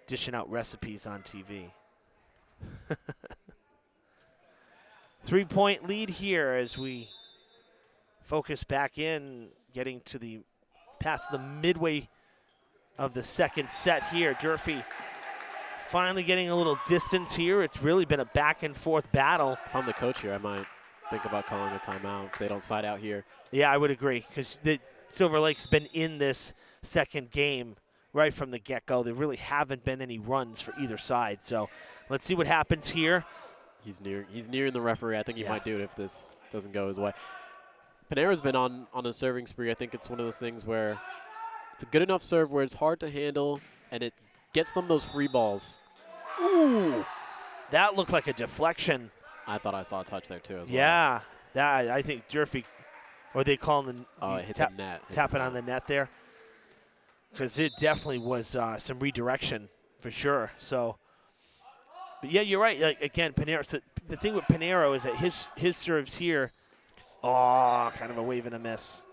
dishing out recipes on TV. 3-point lead here as we focus back in, getting to past the midway of the second set here. Durfee finally getting a little distance here. It's really been a back-and-forth battle. If I'm the coach here, I might think about calling a timeout if they don't side out here. Yeah, I would agree, because Silver Lake's been in this second game right from the get-go. There really haven't been any runs for either side. So let's see what happens here. He's nearing the referee. I think he might do it if this doesn't go his way. Panera's been on a serving spree. I think it's one of those things where it's a good enough serve where it's hard to handle, and it gets them those free balls. Ooh, that looked like a deflection. I thought I saw a touch there, too, as well. Yeah, I think Durfee, or they call him the net. Tapping on the net there. Because it definitely was some redirection for sure. So, but yeah, you're right. Like, again, Panero. So the thing with Panero is that his serves here, kind of a wave and a miss.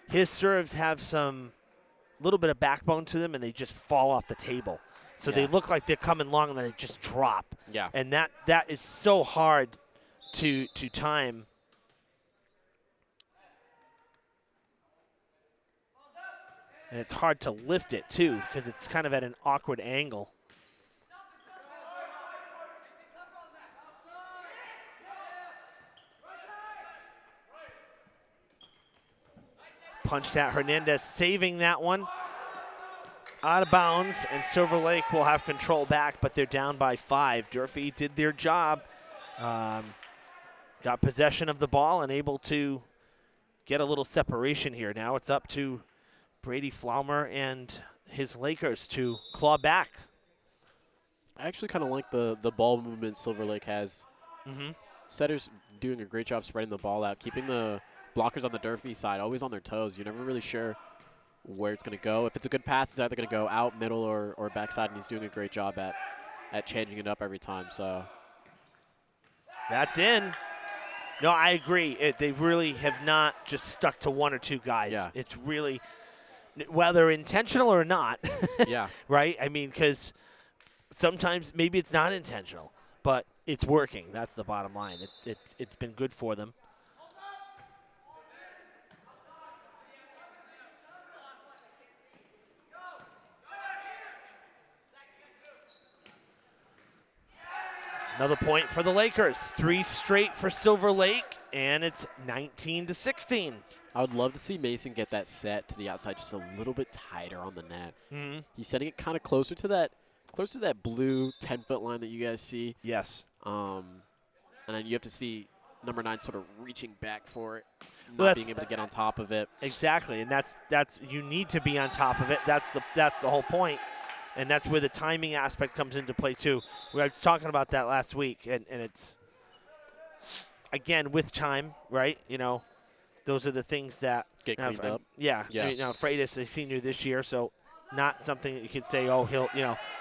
His serves have some little bit of backbone to them, and they just fall off the table. So they look like they're coming long, and then they just drop. Yeah. And that is so hard to time. And it's hard to lift it, too, because it's kind of at an awkward angle. Punched at Hernandez, saving that one. Out of bounds, and Silver Lake will have control back, but they're down by 5. Durfee did their job. Got possession of the ball and able to get a little separation here. Now it's up to Brady Flaumer and his Lakers to claw back. I actually kind of like the ball movement Silver Lake has. Setters doing a great job spreading the ball out, keeping the blockers on the Durfee side always on their toes. You're never really sure where it's going to go. If it's a good pass, it's either going to go out, middle, or backside, and he's doing a great job at changing it up every time. So that's in. No, I agree. They really have not just stuck to one or two guys. Yeah. It's really, whether intentional or not, yeah, right? I mean, because sometimes maybe it's not intentional, but it's working. That's the bottom line. It's been good for them. Another point for the Lakers. 3 straight for Silver Lake, and it's 19-16. I would love to see Mason get that set to the outside just a little bit tighter on the net. He's setting it kind of closer to that blue 10-foot line that you guys see. Yes. And then you have to see number 9 sort of reaching back for it, Well, not being able to get on top of it. Exactly, and that's you need to be on top of it. That's the whole point. And that's where the timing aspect comes into play, too. We were talking about that last week, and it's, again, with time, right? You know, those are the things that Get cleaned up. Yeah. Yeah. I mean, now, Freitas, a senior this year, so not something that you can say, oh, he'll,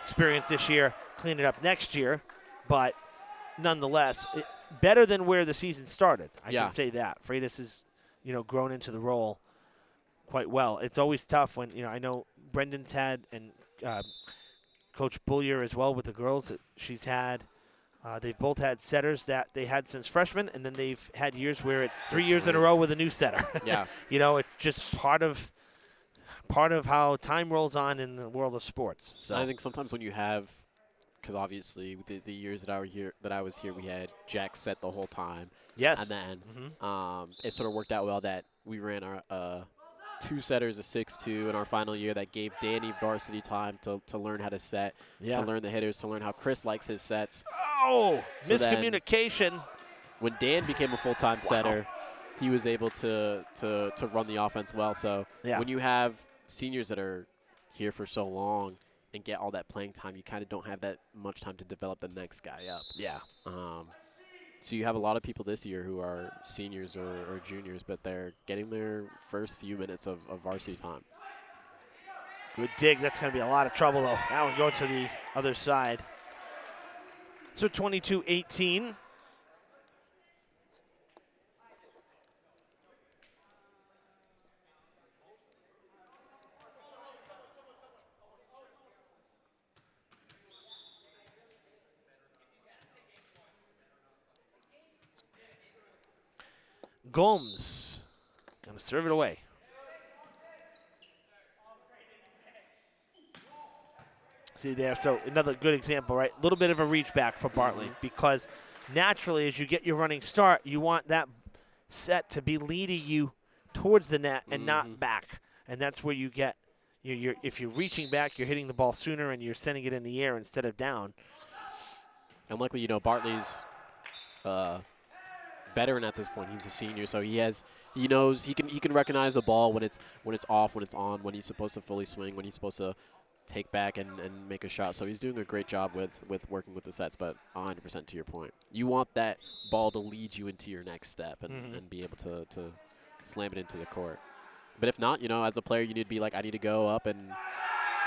experience this year, clean it up next year. But nonetheless, better than where the season started. I can say that. Freitas has, grown into the role quite well. It's always tough when, I know Brendan's had, and Coach Bullier as well with the girls that she's had. They've both had setters that they had since freshmen, and then they've had years where it's 3 years in a row with a new setter. Yeah. It's just part of how time rolls on in the world of sports. So I think sometimes when you have, because obviously the years that I was here, we had Jack set the whole time. Yes. And then it sort of worked out well that we ran our 2 setters, a 6-2 in our final year that gave Danny varsity time to learn how to set, to learn the hitters, to learn how Chris likes his sets. Oh, So miscommunication. When Dan became a full-time setter, he was able to run the offense well. So when you have seniors that are here for so long and get all that playing time, you kind of don't have that much time to develop the next guy up. Yeah. So you have a lot of people this year who are seniors or juniors, but they're getting their first few minutes of varsity time. Good dig. That's going to be a lot of trouble, though. Now we go to the other side. So 22-18. Gomes going to serve it away. See there, so another good example, right? A little bit of a reach back for Bartley because naturally as you get your running start, you want that set to be leading you towards the net and not back. And that's where you get, if you're reaching back, you're hitting the ball sooner and you're sending it in the air instead of down. And luckily, Bartley's veteran at this point. He's a senior, so he knows he can recognize the ball when it's off, when it's on, when he's supposed to fully swing, when he's supposed to take back and make a shot. So he's doing a great job with working with the sets, but 100% to your point. You want that ball to lead you into your next step and be able to slam it into the court. But if not, as a player, you need to be like, I need to go up and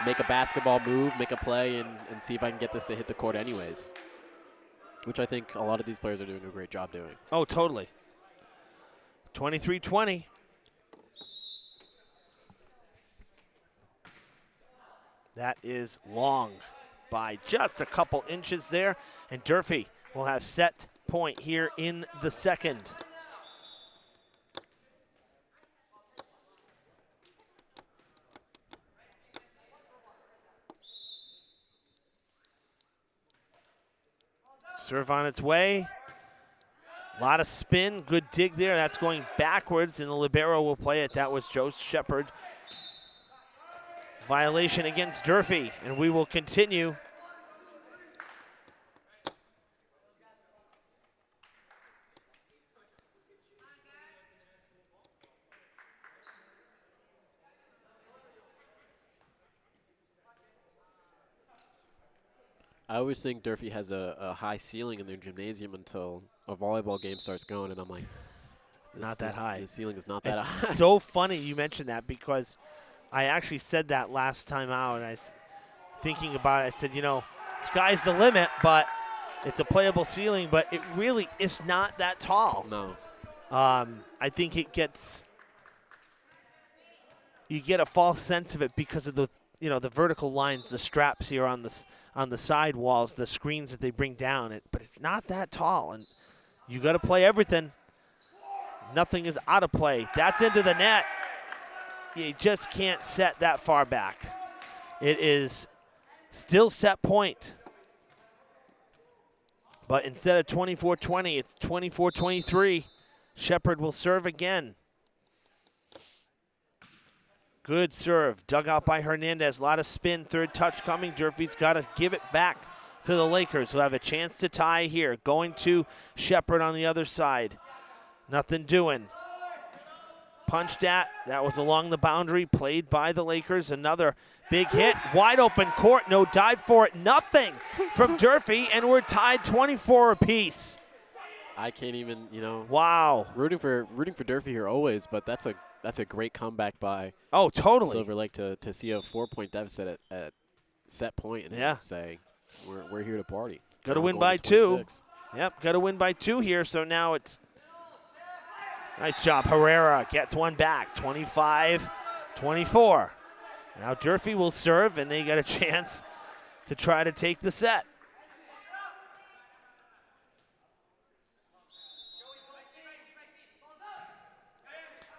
make a basketball move, make a play, and see if I can get this to hit the court anyways, which I think a lot of these players are doing a great job doing. Oh, totally. 23-20. That is long by just a couple inches there. And Durfee will have set point here in the second. Serve on its way. A lot of spin, good dig there. That's going backwards, and the libero will play it. That was Joe Shepard. Violation against Durfee, and we will continue. I always think Durfee has a high ceiling in their gymnasium until a volleyball game starts going, and I'm like, Not that high. The ceiling is not that It's high. so funny you mentioned that because I actually said that last time out, and thinking about it, I said, you know, sky's the limit, but it's a playable ceiling, but it really is not that tall. No. I think you get a false sense of it because of the vertical lines, the straps here on the side walls, the screens that they bring down. But it's not that tall, and you got to play everything. Nothing is out of play. That's into the net. You just can't set that far back. It is still set point. But instead of 24-20, it's 24-23. Shepard will serve again. Good serve. Dug out by Hernandez. A lot of spin. Third touch coming. Durfee's got to give it back to the Lakers, who have a chance to tie here. Going to Shepard on the other side. Nothing doing. Punched at. That was along the boundary. Played by the Lakers. Another big hit. Wide open court. No dive for it. Nothing from Durfee, and we're tied 24 apiece. I can't even, Wow. rooting for Durfee here always, but that's a great comeback by Totally. Silver Lake to see a 4-point deficit at set point and say we're here to party. Got to Now win going by to 2. 26. Yep, got to win by 2 here. So now it's nice job. Herrera gets one back. 25-24. Now Durfee will serve, and they got a chance to try to take the set.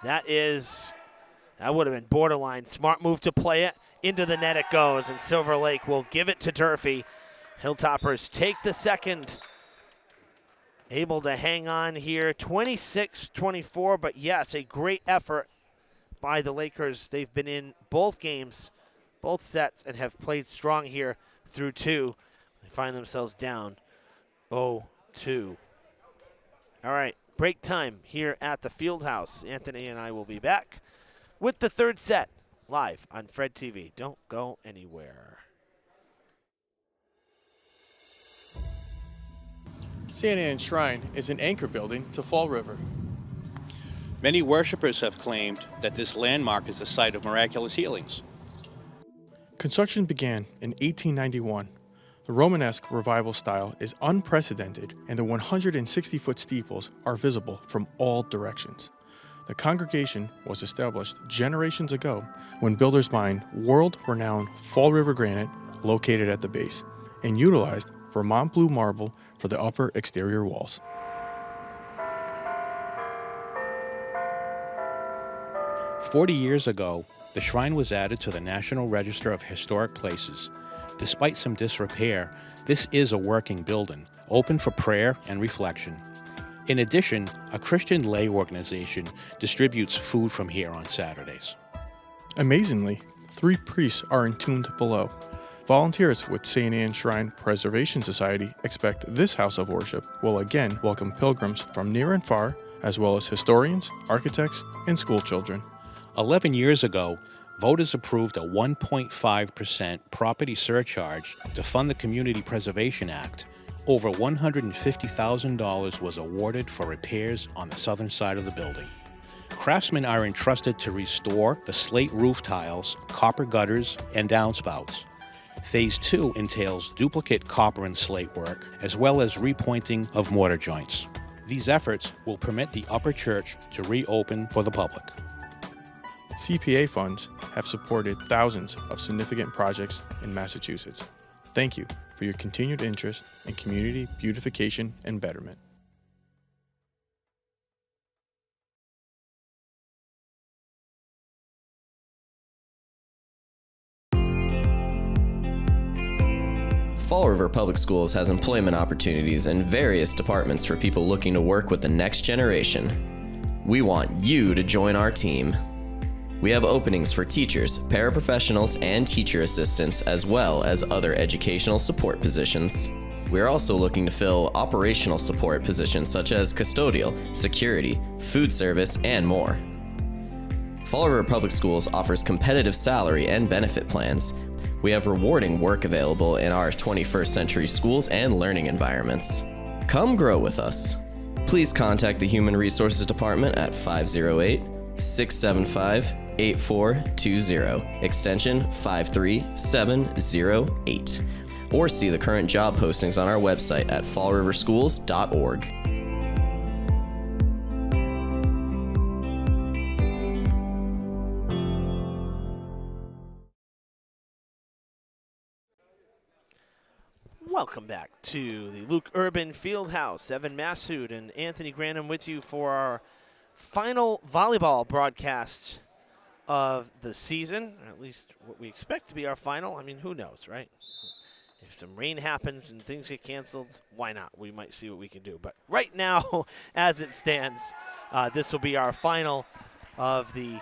That would have been borderline. Smart move to play it. Into the net it goes, and Silver Lake will give it to Durfee. Hilltoppers take the second. Able to hang on here. 26-24, but yes, a great effort by the Lakers. They've been in both games, both sets, and have played strong here through 2. They find themselves down 0-2. All right. Break time here at the Fieldhouse. Anthony and I will be back with the third set live on Fred TV. Don't go anywhere. St. Anne's Shrine is an anchor building to Fall River. Many worshipers have claimed that this landmark is the site of miraculous healings. Construction began in 1891. The Romanesque revival style is unprecedented, and the 160-foot steeples are visible from all directions. The congregation was established generations ago when builders mined world-renowned Fall River granite located at the base and utilized Vermont blue marble for the upper exterior walls. "40 years ago, the shrine was added to the National Register of Historic Places. Despite some disrepair, this is a working building, open for prayer and reflection. In addition, a Christian lay organization distributes food from here on Saturdays." Amazingly, 3 priests are entombed below. Volunteers with St. Anne's Shrine Preservation Society expect this house of worship will again welcome pilgrims from near and far, as well as historians, architects, and school children. 11 years ago, voters approved a 1.5% property surcharge to fund the Community Preservation Act. Over $150,000 was awarded for repairs on the southern side of the building. Craftsmen are entrusted to restore the slate roof tiles, copper gutters, and downspouts. Phase 2 entails duplicate copper and slate work, as well as repointing of mortar joints. These efforts will permit the upper church to reopen for the public. CPA funds have supported thousands of significant projects in Massachusetts. Thank you for your continued interest in community beautification and betterment. Fall River Public Schools has employment opportunities in various departments for people looking to work with the next generation. We want you to join our team. We have openings for teachers, paraprofessionals, and teacher assistants, as well as other educational support positions. We are also looking to fill operational support positions such as custodial, security, food service, and more. Fall River Public Schools offers competitive salary and benefit plans. We have rewarding work available in our 21st century schools and learning environments. Come grow with us. Please contact the Human Resources Department at 508-675-8420, extension 53708, or see the current job postings on our website at fallriverschools.org. Welcome back to the Luke Urban Fieldhouse. Evan Massoud and Anthony Granham with you for our final volleyball broadcast of the season, or at least what we expect to be our final. I mean, who knows, right? If some rain happens and things get canceled, why not? We might see what we can do. But right now, as it stands, this will be our final of the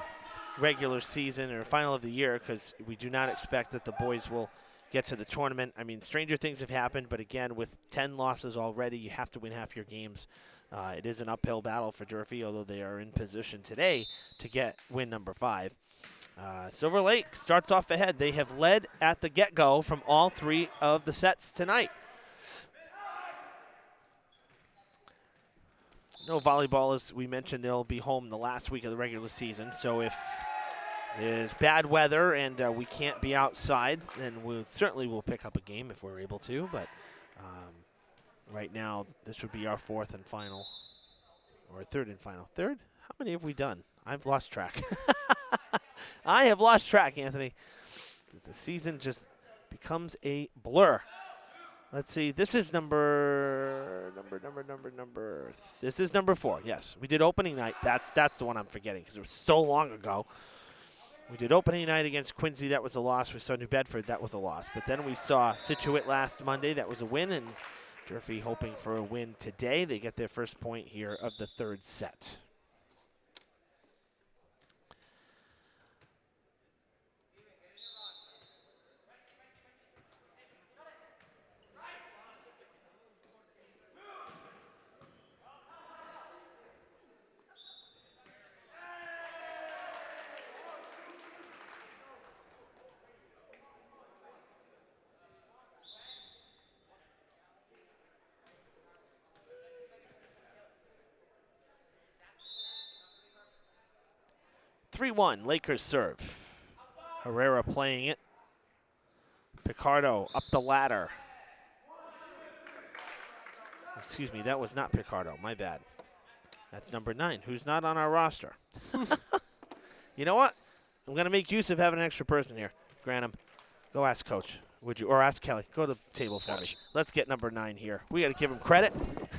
regular season, or final of the year, because we do not expect that the boys will get to the tournament. I mean, stranger things have happened, but again, with 10 losses already, you have to win half your games. It is an uphill battle for Durfee, although they are in position today to get win number 5. Silver Lake starts off ahead. They have led at the get-go from all 3 of the sets tonight. No volleyball, as we mentioned, they'll be home the last week of the regular season, so if there's bad weather and we can't be outside, then we certainly will pick up a game if we're able to. But right now, this would be our 4th and final, or 3rd and final. 3rd? How many have we done? I've lost track. I have lost track, Anthony. The season just becomes a blur. Let's see. This is number. This is number 4. Yes, we did opening night. That's the one I'm forgetting because it was so long ago. We did opening night against Quincy. That was a loss. We saw New Bedford. That was a loss. But then we saw Scituate last Monday. That was a win. And Durfee hoping for a win today. They get their first point here of the 3rd set. Lakers serve. Herrera playing it. Picardo up the ladder. Excuse me, that was not Picardo. My bad. That's number 9, who's not on our roster. You know what? I'm going to make use of having an extra person here. Granham, go ask Coach, would you? Or ask Kelly. Go to the table for me. Let's get number 9 here. We got to give him credit.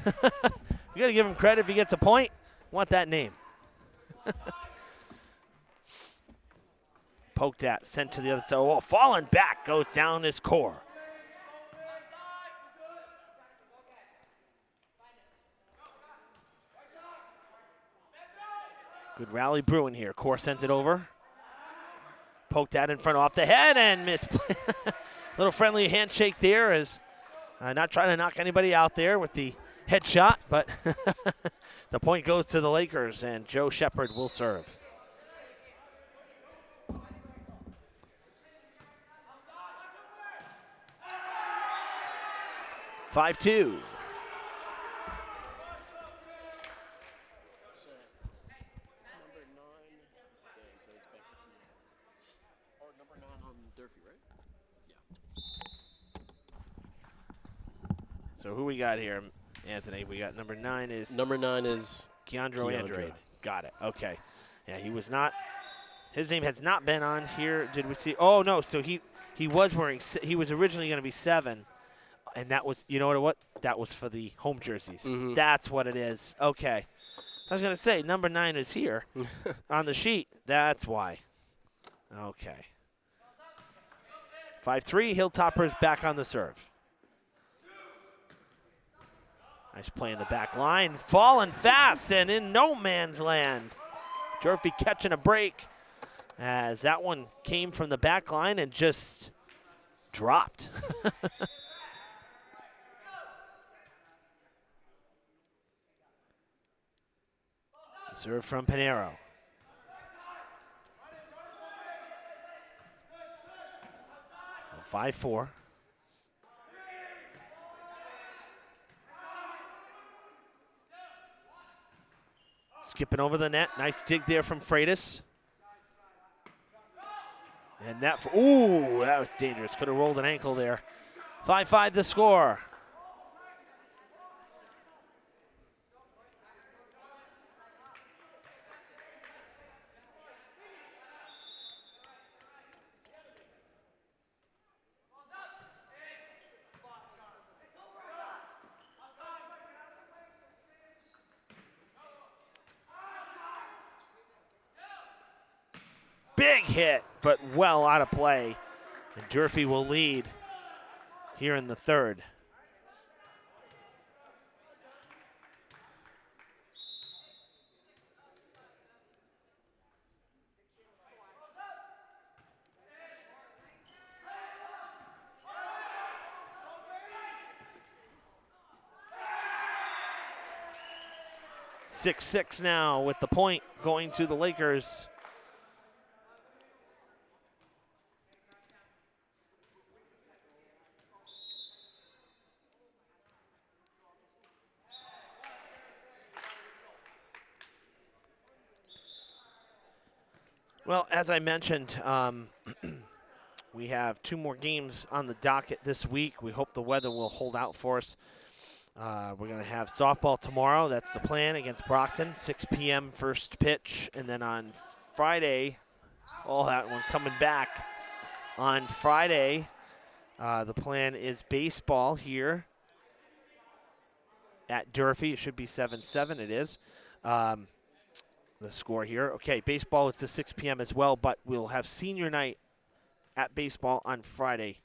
We got to give him credit if he gets a point. Want that name. Poked at, sent to the other side. Oh, falling back, goes down his core. Good rally brewing here. Core sends it over. Poked at in front off the head and missed. Little friendly handshake there, as not trying to knock anybody out there with the headshot, but the point goes to the Lakers, and Joe Shepard will serve. Five-2. So who we got here, Anthony? We got number 9 is Keandro Andrade. Got it. Okay. Yeah, he was not. His name has not been on here. Did we see? Oh no. So he was wearing. He was originally going to be 7. And that was, you know what? That was for the home jerseys. Mm-hmm. That's what it is. Okay. I was going to say, number 9 is here on the sheet. That's why. Okay. 5-3, Hilltoppers back on the serve. Nice play in the back line. Falling fast and in no man's land. Durfee catching a break as that one came from the back line and just dropped. Serve from Pinero. Well, 5-4. Skipping over the net. Nice dig there from Freitas. And that, ooh, that was dangerous. Could have rolled an ankle there. 5-5 the score. Big hit, but well out of play. And Durfee will lead here in the third. Six now with the point going to the Lakers. Well, as I mentioned, we have 2 more games on the docket this week. We hope the weather will hold out for us. We're going to have softball tomorrow. That's the plan against Brockton. 6 p.m. first pitch. And then on Friday, all that one coming back. On Friday, the plan is baseball here at Durfee. It should be 7-7. It is. The score here. Okay, baseball, it's at 6 p.m. as well, but we'll have senior night at baseball on Friday.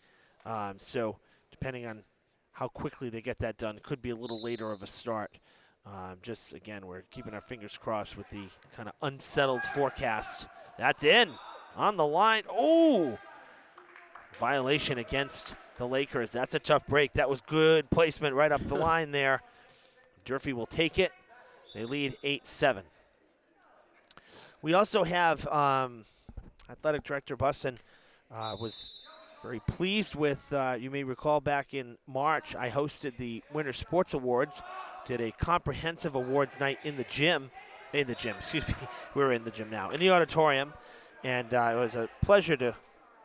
So depending on how quickly they get that done, it could be a little later of a start. Just, again, we're keeping our fingers crossed with the kind of unsettled forecast. That's in on the line. Oh, violation against the Lakers. That's a tough break. That was good placement right up the line there. Durfee will take it. They lead 8-7. We also have Athletic Director Buston was very pleased with, you may recall back in March, I hosted the Winter Sports Awards, did a comprehensive awards night in the gym, excuse me, we're in the gym now, in the auditorium, and it was a pleasure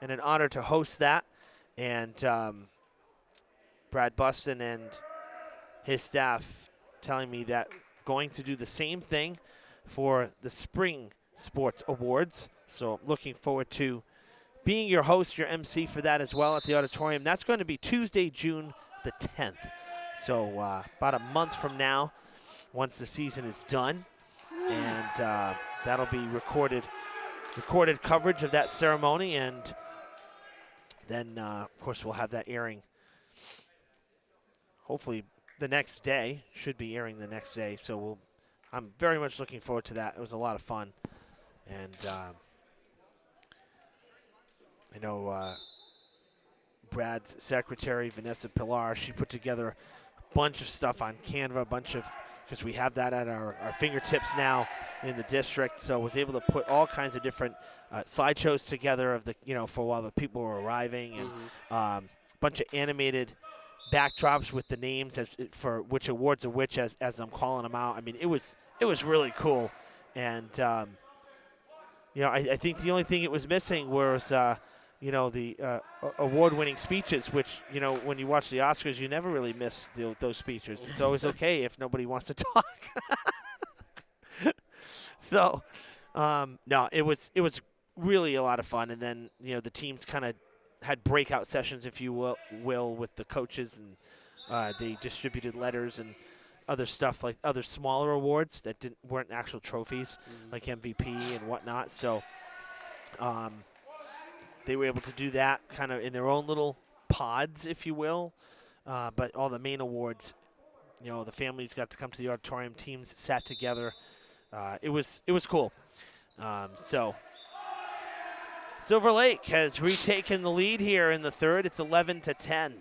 and an honor to host that, and Brad Buston and his staff telling me that going to do the same thing for the Spring Sports Awards. So looking forward to being your host, your MC for that as well at the auditorium. That's going to be Tuesday, June the 10th. So about a month from now, once the season is done. And that'll be recorded coverage of that ceremony. And then, of course, we'll have that airing hopefully the next day. Should be airing the next day. So I'm very much looking forward to that. It was a lot of fun. And I know Brad's secretary, Vanessa Pilar, she put together a bunch of stuff on Canva, because we have that at our fingertips now in the district, so was able to put all kinds of different slideshows together of for while the people were arriving, and a bunch of animated backdrops with the names for which awards are which as I'm calling them out. I mean, it was really cool, and I think the only thing it was missing was the award-winning speeches, which, when you watch the Oscars, you never really miss those speeches. It's always okay if nobody wants to talk. So, no, it was really a lot of fun. And then, the teams kind of had breakout sessions, if you will, with the coaches, and they distributed letters and other stuff, like other smaller awards that weren't actual trophies, like MVP and whatnot. So they were able to do that kind of in their own little pods, if you will. But all the main awards the families got to come to the auditorium. Teams sat together. It was cool. So Silver Lake has retaken the lead here in the third. It's 11-10.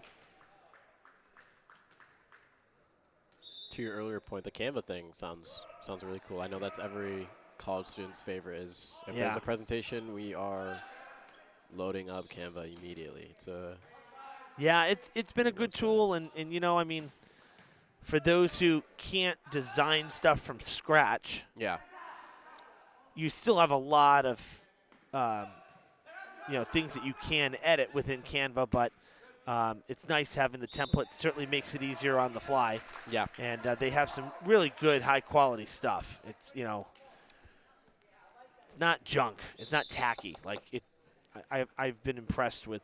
To your earlier point, the Canva thing sounds really cool. I know that's every college student's favorite. Is if there's a presentation, we are loading up Canva immediately. It's been a good tool, and I mean, for those who can't design stuff from scratch, you still have a lot of things that you can edit within Canva, but it's nice having the template. Certainly makes it easier on the fly. Yeah. And they have some really good, high-quality stuff. It's, it's not junk. It's not tacky. Like, I've been impressed with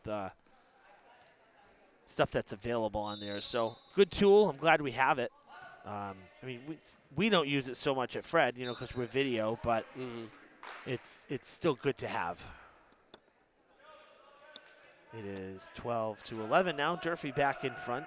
stuff that's available on there. So, good tool. I'm glad we have it. I mean, we don't use it so much at Fred, because we're video, but it's still good to have. It is 12-11 now. Durfee back in front.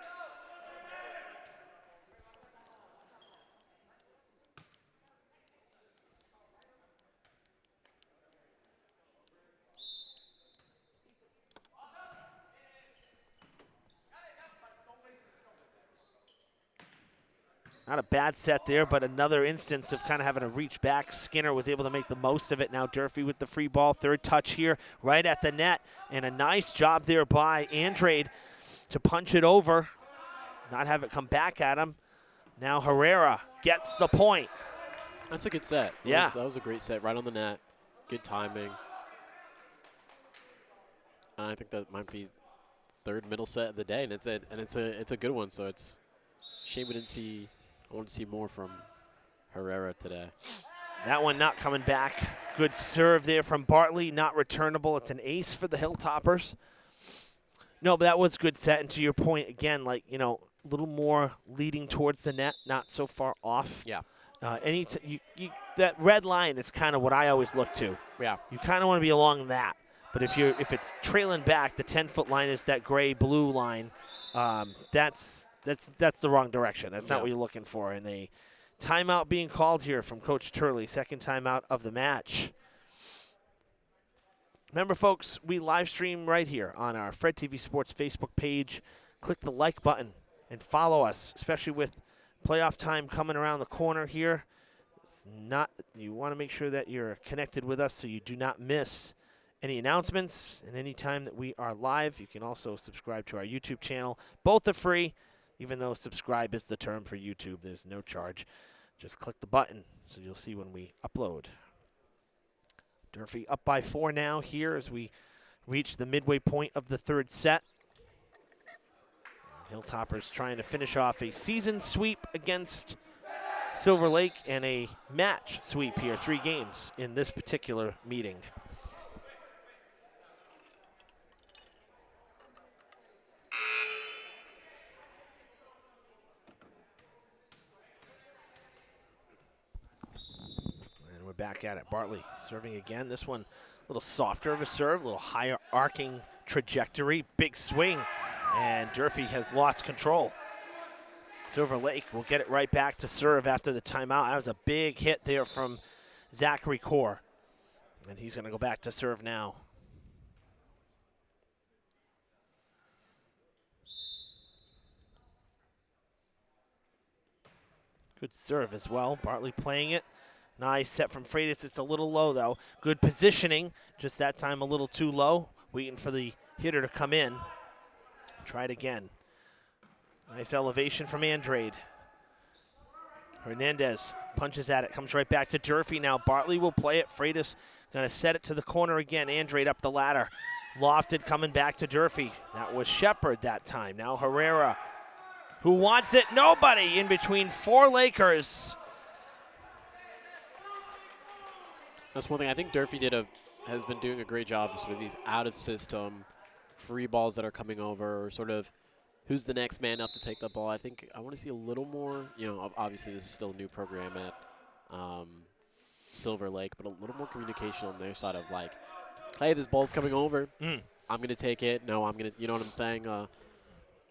Not a bad set there, but another instance of kind of having to reach back. Skinner was able to make the most of it. Now Durfee with the free ball. Third touch here, right at the net. And a nice job there by Andrade to punch it over, not have it come back at him. Now Herrera gets the point. That's a good set. That was a great set, right on the net. Good timing. And I think that might be third middle set of the day, and it's a good one. So it's shame we didn't see. I want to see more from Herrera today. That one not coming back. Good serve there from Bartley, not returnable. It's an ace for the Hilltoppers. No, but that was a good set. And to your point, again, like, a little more leading towards the net, not so far off. Yeah. That red line is kind of what I always look to. Yeah. You kind of want to be along that. But if it's trailing back, the 10-foot line is that gray-blue line. That's the wrong direction. That's not what you're looking for. And a timeout being called here from Coach Turley, second timeout of the match. Remember, folks, we live stream right here on our Fred TV Sports Facebook page. Click the like button and follow us, especially with playoff time coming around the corner here. You want to make sure that you're connected with us so you do not miss any announcements. And any time that we are live, you can also subscribe to our YouTube channel. Both are free. Even though subscribe is the term for YouTube, there's no charge. Just click the button so you'll see when we upload. Durfee up by 4 now here as we reach the midway point of the third set. Hilltoppers trying to finish off a season sweep against Silver Lake and a match sweep here, 3 games in this particular meeting. Back at it. Bartley serving again. This one a little softer of a serve, a little higher arcing trajectory. Big swing, and Durfee has lost control. Silver Lake will get it right back to serve after the timeout. That was a big hit there from Zachary Core, and he's going to go back to serve now. Good serve as well. Bartley playing it. Nice set from Freitas. It's a little low, though. Good positioning. Just that time a little too low. Waiting for the hitter to come in. Try it again. Nice elevation from Andrade. Hernandez punches at it. Comes right back to Durfee now. Bartley will play it. Freitas going to set it to the corner again. Andrade up the ladder. Lofted coming back to Durfee. That was Shepard that time. Now Herrera. Who wants it? Nobody in between 4 Lakers. That's one thing I think Durfee has been doing a great job of sort of these out-of-system free balls that are coming over, or sort of who's the next man up to take the ball. I think I want to see a little more, obviously this is still a new program at Silver Lake, but a little more communication on their side of like, hey, this ball's coming over. I'm going to take it. No, I'm going to, you know what I'm saying?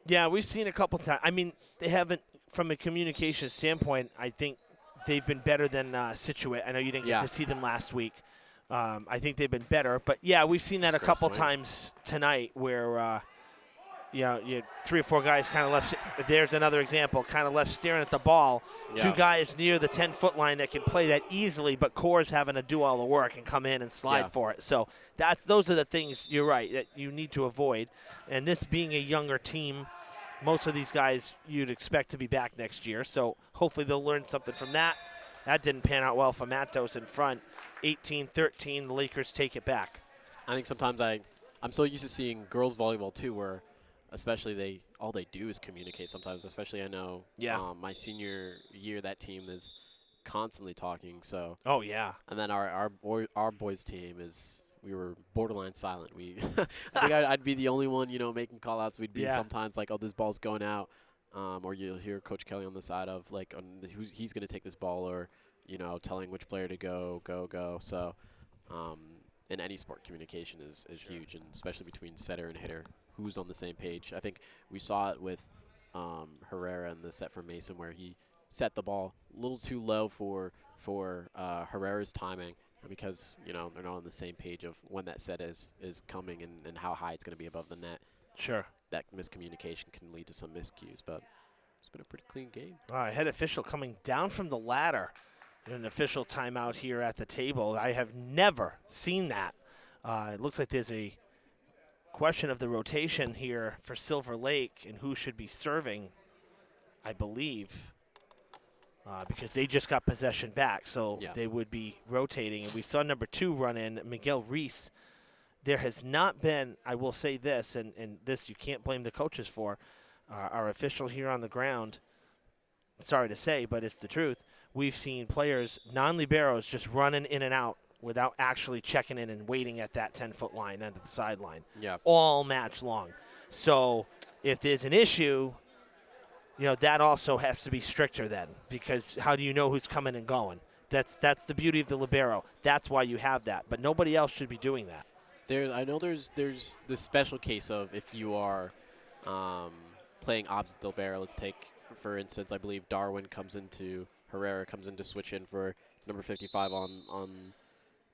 Yeah, we've seen a couple times. I mean, they haven't, from a communication standpoint, I think they've been better than Situate. I know you didn't get to see them last week. I think they've been better. But, yeah, we've seen that a couple times tonight where, you had 3 or 4 guys kind of left. There's another example, kind of left staring at the ball. Yeah. 2 guys near the 10-foot line that can play that easily, but Core's having to do all the work and come in and slide for it. So those are the things, you're right, that you need to avoid. And this being a younger team, most of these guys you'd expect to be back next year. So hopefully they'll learn something from that. That didn't pan out well for Matos in front. 18-13, the Lakers take it back. I think sometimes I'm so used to seeing girls volleyball too, where especially all they do is communicate sometimes. Especially I know my senior year, that team is constantly talking. So and then our boys team we were borderline silent. I think I'd be the only one making call outs. We'd be sometimes like, oh, this ball's going out, or you'll hear Coach Kelly on the side of like he's going to take this ball, or telling which player to go. So in any sport, communication is huge, and especially between setter and hitter, who's on the same page. I think we saw it with Herrera in the set for Mason, where he set the ball a little too low for Herrera's timing, because they're not on the same page of when that set is coming and how high it's going to be above the net. Sure. That miscommunication can lead to some miscues, but it's been a pretty clean game. All right, head official coming down from the ladder. An official timeout here at the table. I have never seen that. It looks like there's a question of the rotation here for Silver Lake and who should be serving, I believe, because they just got possession back, so they would be rotating. And we saw number 2 run in, Miguel Reese. There has not been, I will say this, and this you can't blame the coaches for, our official here on the ground, sorry to say, but it's the truth, we've seen players, non-liberos, just running in and out without actually checking in and waiting at that 10-foot line under the sideline all match long. So if there's an issue, that also has to be stricter then, because how do you know who's coming and going? That's the beauty of the libero. That's why you have that. But nobody else should be doing that. I know there's the special case of if you are playing opposite the libero. Let's take, for instance, I believe Herrera comes in to switch in for number 55 on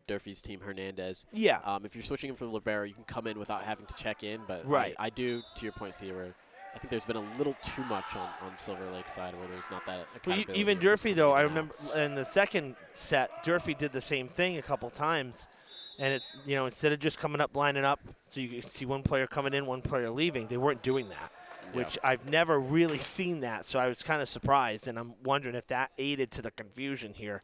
Durfee's team, Hernandez. Yeah. If you're switching him from the libero, you can come in without having to check in. But I do, to your point, see where I think there's been a little too much on Silver Lake's side where there's not that accountability. Even Durfee, though, I remember in the second set, Durfee did the same thing a couple times. And it's, instead of just coming up, lining up, so you can see one player coming in, one player leaving, they weren't doing that. Which I've never really seen that, so I was kind of surprised, and I'm wondering if that aided to the confusion here.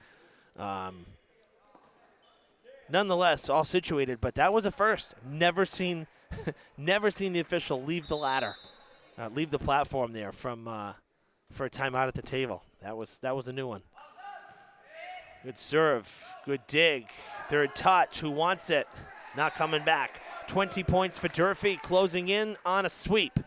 Nonetheless, all situated, but that was a first. Never seen the official leave the ladder, leave the platform there for a timeout at the table. That was a new one. Good serve, good dig, third touch. Who wants it? Not coming back. 20 points for Durfee, closing in on a sweep.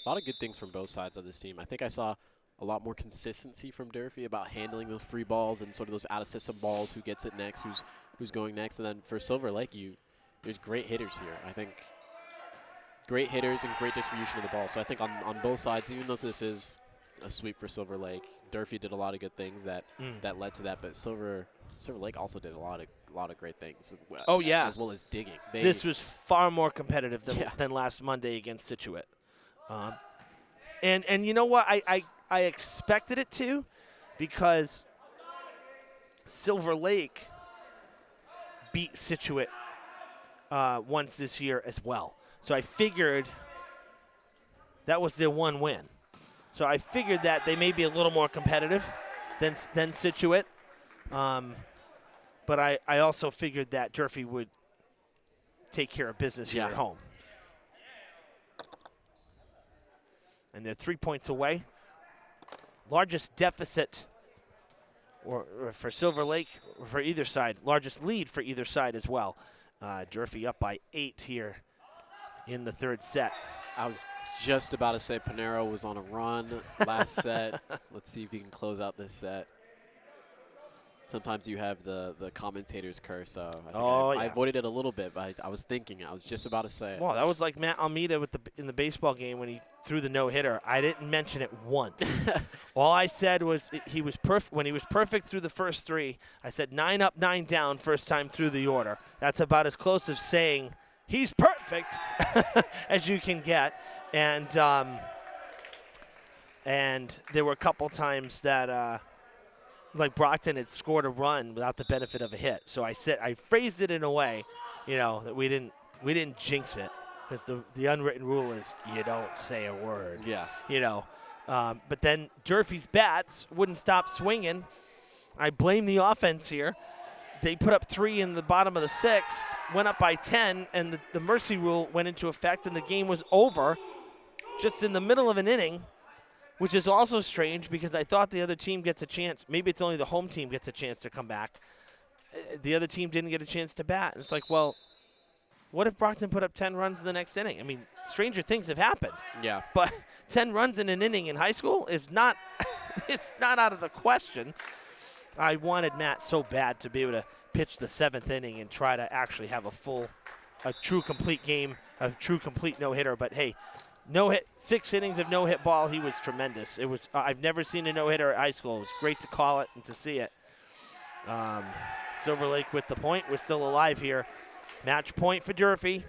A lot of good things from both sides of this team. I think I saw a lot more consistency from Durfee about handling those free balls and sort of those out-of-system balls, who gets it next, who's going next. And then for Silver Lake, there's great hitters here. I think great hitters and great distribution of the ball. So I think on both sides, even though this is a sweep for Silver Lake, Durfee did a lot of good things that led to that. But Silver Lake also did a lot of great things. Oh, yeah. As well as digging. This was far more competitive than last Monday against Situate. And you know what? I expected it to, because Silver Lake beat Situate once this year as well. So I figured that was their one win. So I figured that they may be a little more competitive than Situate. But I also figured that Durfee would take care of business here at home. And they're 3 points away. Largest deficit or for Silver Lake, or for either side. Largest lead for either side as well. Durfee up by 8 here in the third set. I was just about to say Panero was on a run last set. Let's see if he can close out this set. sometimes you have the commentator's curse. So I think I yeah. avoided it a little bit, but I was thinking, I was just about to say it. Well, that was like Matt Almeida in the baseball game when he threw the no-hitter. I didn't mention it once. All I said was he was perfect when he was perfect through the first 3. I said 9 up, 9 down first time through the order. That's about as close as saying he's perfect as you can get. And there were a couple times that like Brockton had scored a run without the benefit of a hit. So I phrased it in a way, that we didn't jinx it, because the unwritten rule is you don't say a word. Yeah. But then Durfee's bats wouldn't stop swinging. I blame the offense here. They put up 3 in the bottom of the 6th, went up by 10, and the mercy rule went into effect, and the game was over just in the middle of an inning, which is also strange because I thought the other team gets a chance. Maybe it's only the home team gets a chance to come back. The other team didn't get a chance to bat. And it's like, well, what if Brockton put up 10 runs in the next inning? I mean, stranger things have happened. Yeah. But 10 runs in an inning in high school is not it's not out of the question. I wanted Matt so bad to be able to pitch the 7th inning and try to actually have a true complete game, a true complete no-hitter. But, hey, no hit, 6 innings of no-hit ball. He was tremendous. It was I've never seen a no-hitter at high school. It was great to call it and to see it. Silver Lake with the point. We're still alive here. Match point for Durfee.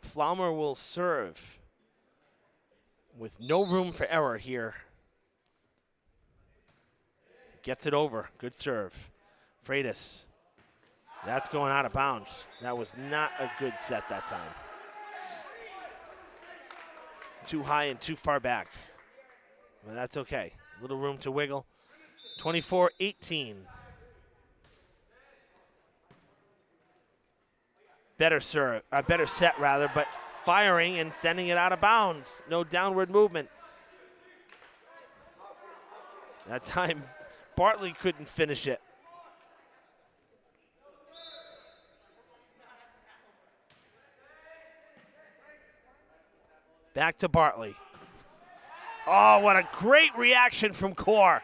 Flaumer will serve with no room for error here. Gets it over. Good serve. Freitas. That's going out of bounds. That was not a good set that time. Too high and too far back. Well, that's okay. Little room to wiggle. 24-18. Better set rather, but firing and sending it out of bounds. No downward movement. That time, Bartley couldn't finish it. Back to Bartley. Oh, what a great reaction from Core.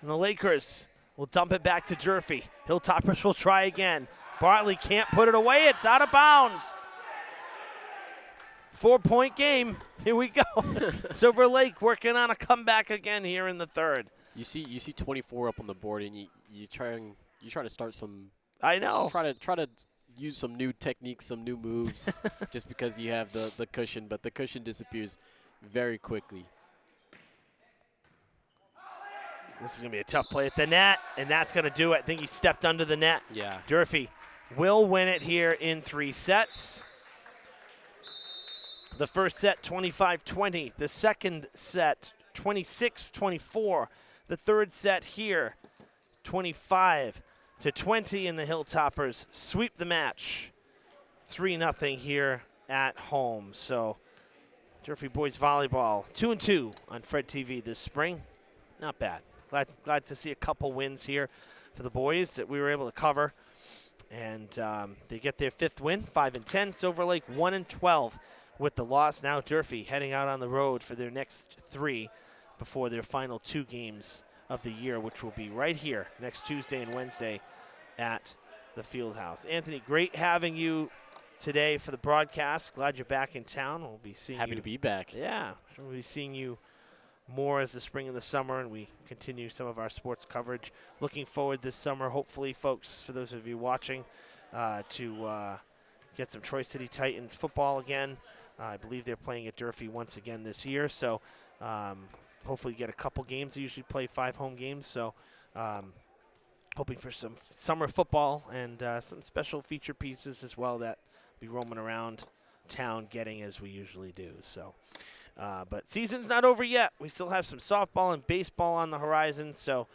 And the Lakers will dump it back to Durfee. Hilltoppers will try again. Bartley can't put it away. It's out of bounds. 4-point game. Here we go. Silver Lake working on a comeback again here in the 3rd. You see 24 up on the board, and you try to start some. I know. Try to use some new techniques, some new moves, just because you have the cushion, but the cushion disappears very quickly. This is going to be a tough play at the net, and that's going to do it. I think he stepped under the net. Yeah. Durfee will win it here in 3 sets. The first set, 25-20. The second set, 26-24. The third set here, 25-20, and the Hilltoppers sweep the match. 3-0 here at home. So Durfee boys volleyball 2-2 on Fred TV this spring. Not bad. Glad to see a couple wins here for the boys that we were able to cover. And they get their 5th win, 5-10. Silver Lake 1-12 with the loss. Now Durfee heading out on the road for their next 3 before their final 2 games of the year, which will be right here next Tuesday and Wednesday at the Fieldhouse. Anthony, great having you today for the broadcast. Glad you're back in town. We'll be seeing Happy you. to be back. Yeah, we'll be seeing you more as the spring and the summer, and we continue some of our sports coverage. Looking forward this summer, hopefully, folks, for those of you watching, to get some Troy City Titans football again. I believe they're playing at Durfee once again this year, so hopefully get a couple games. They usually play 5 home games, so hoping for some summer football and some special feature pieces as well that be roaming around town getting as we usually do. So, but season's not over yet. We still have some softball and baseball on the horizon, so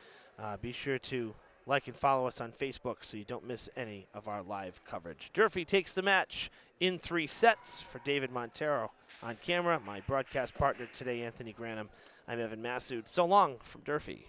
be sure to like and follow us on Facebook so you don't miss any of our live coverage. Durfee takes the match in 3 sets. For David Montero on camera, my broadcast partner today, Anthony Granum, I'm Evan Massoud. So long from Durfee.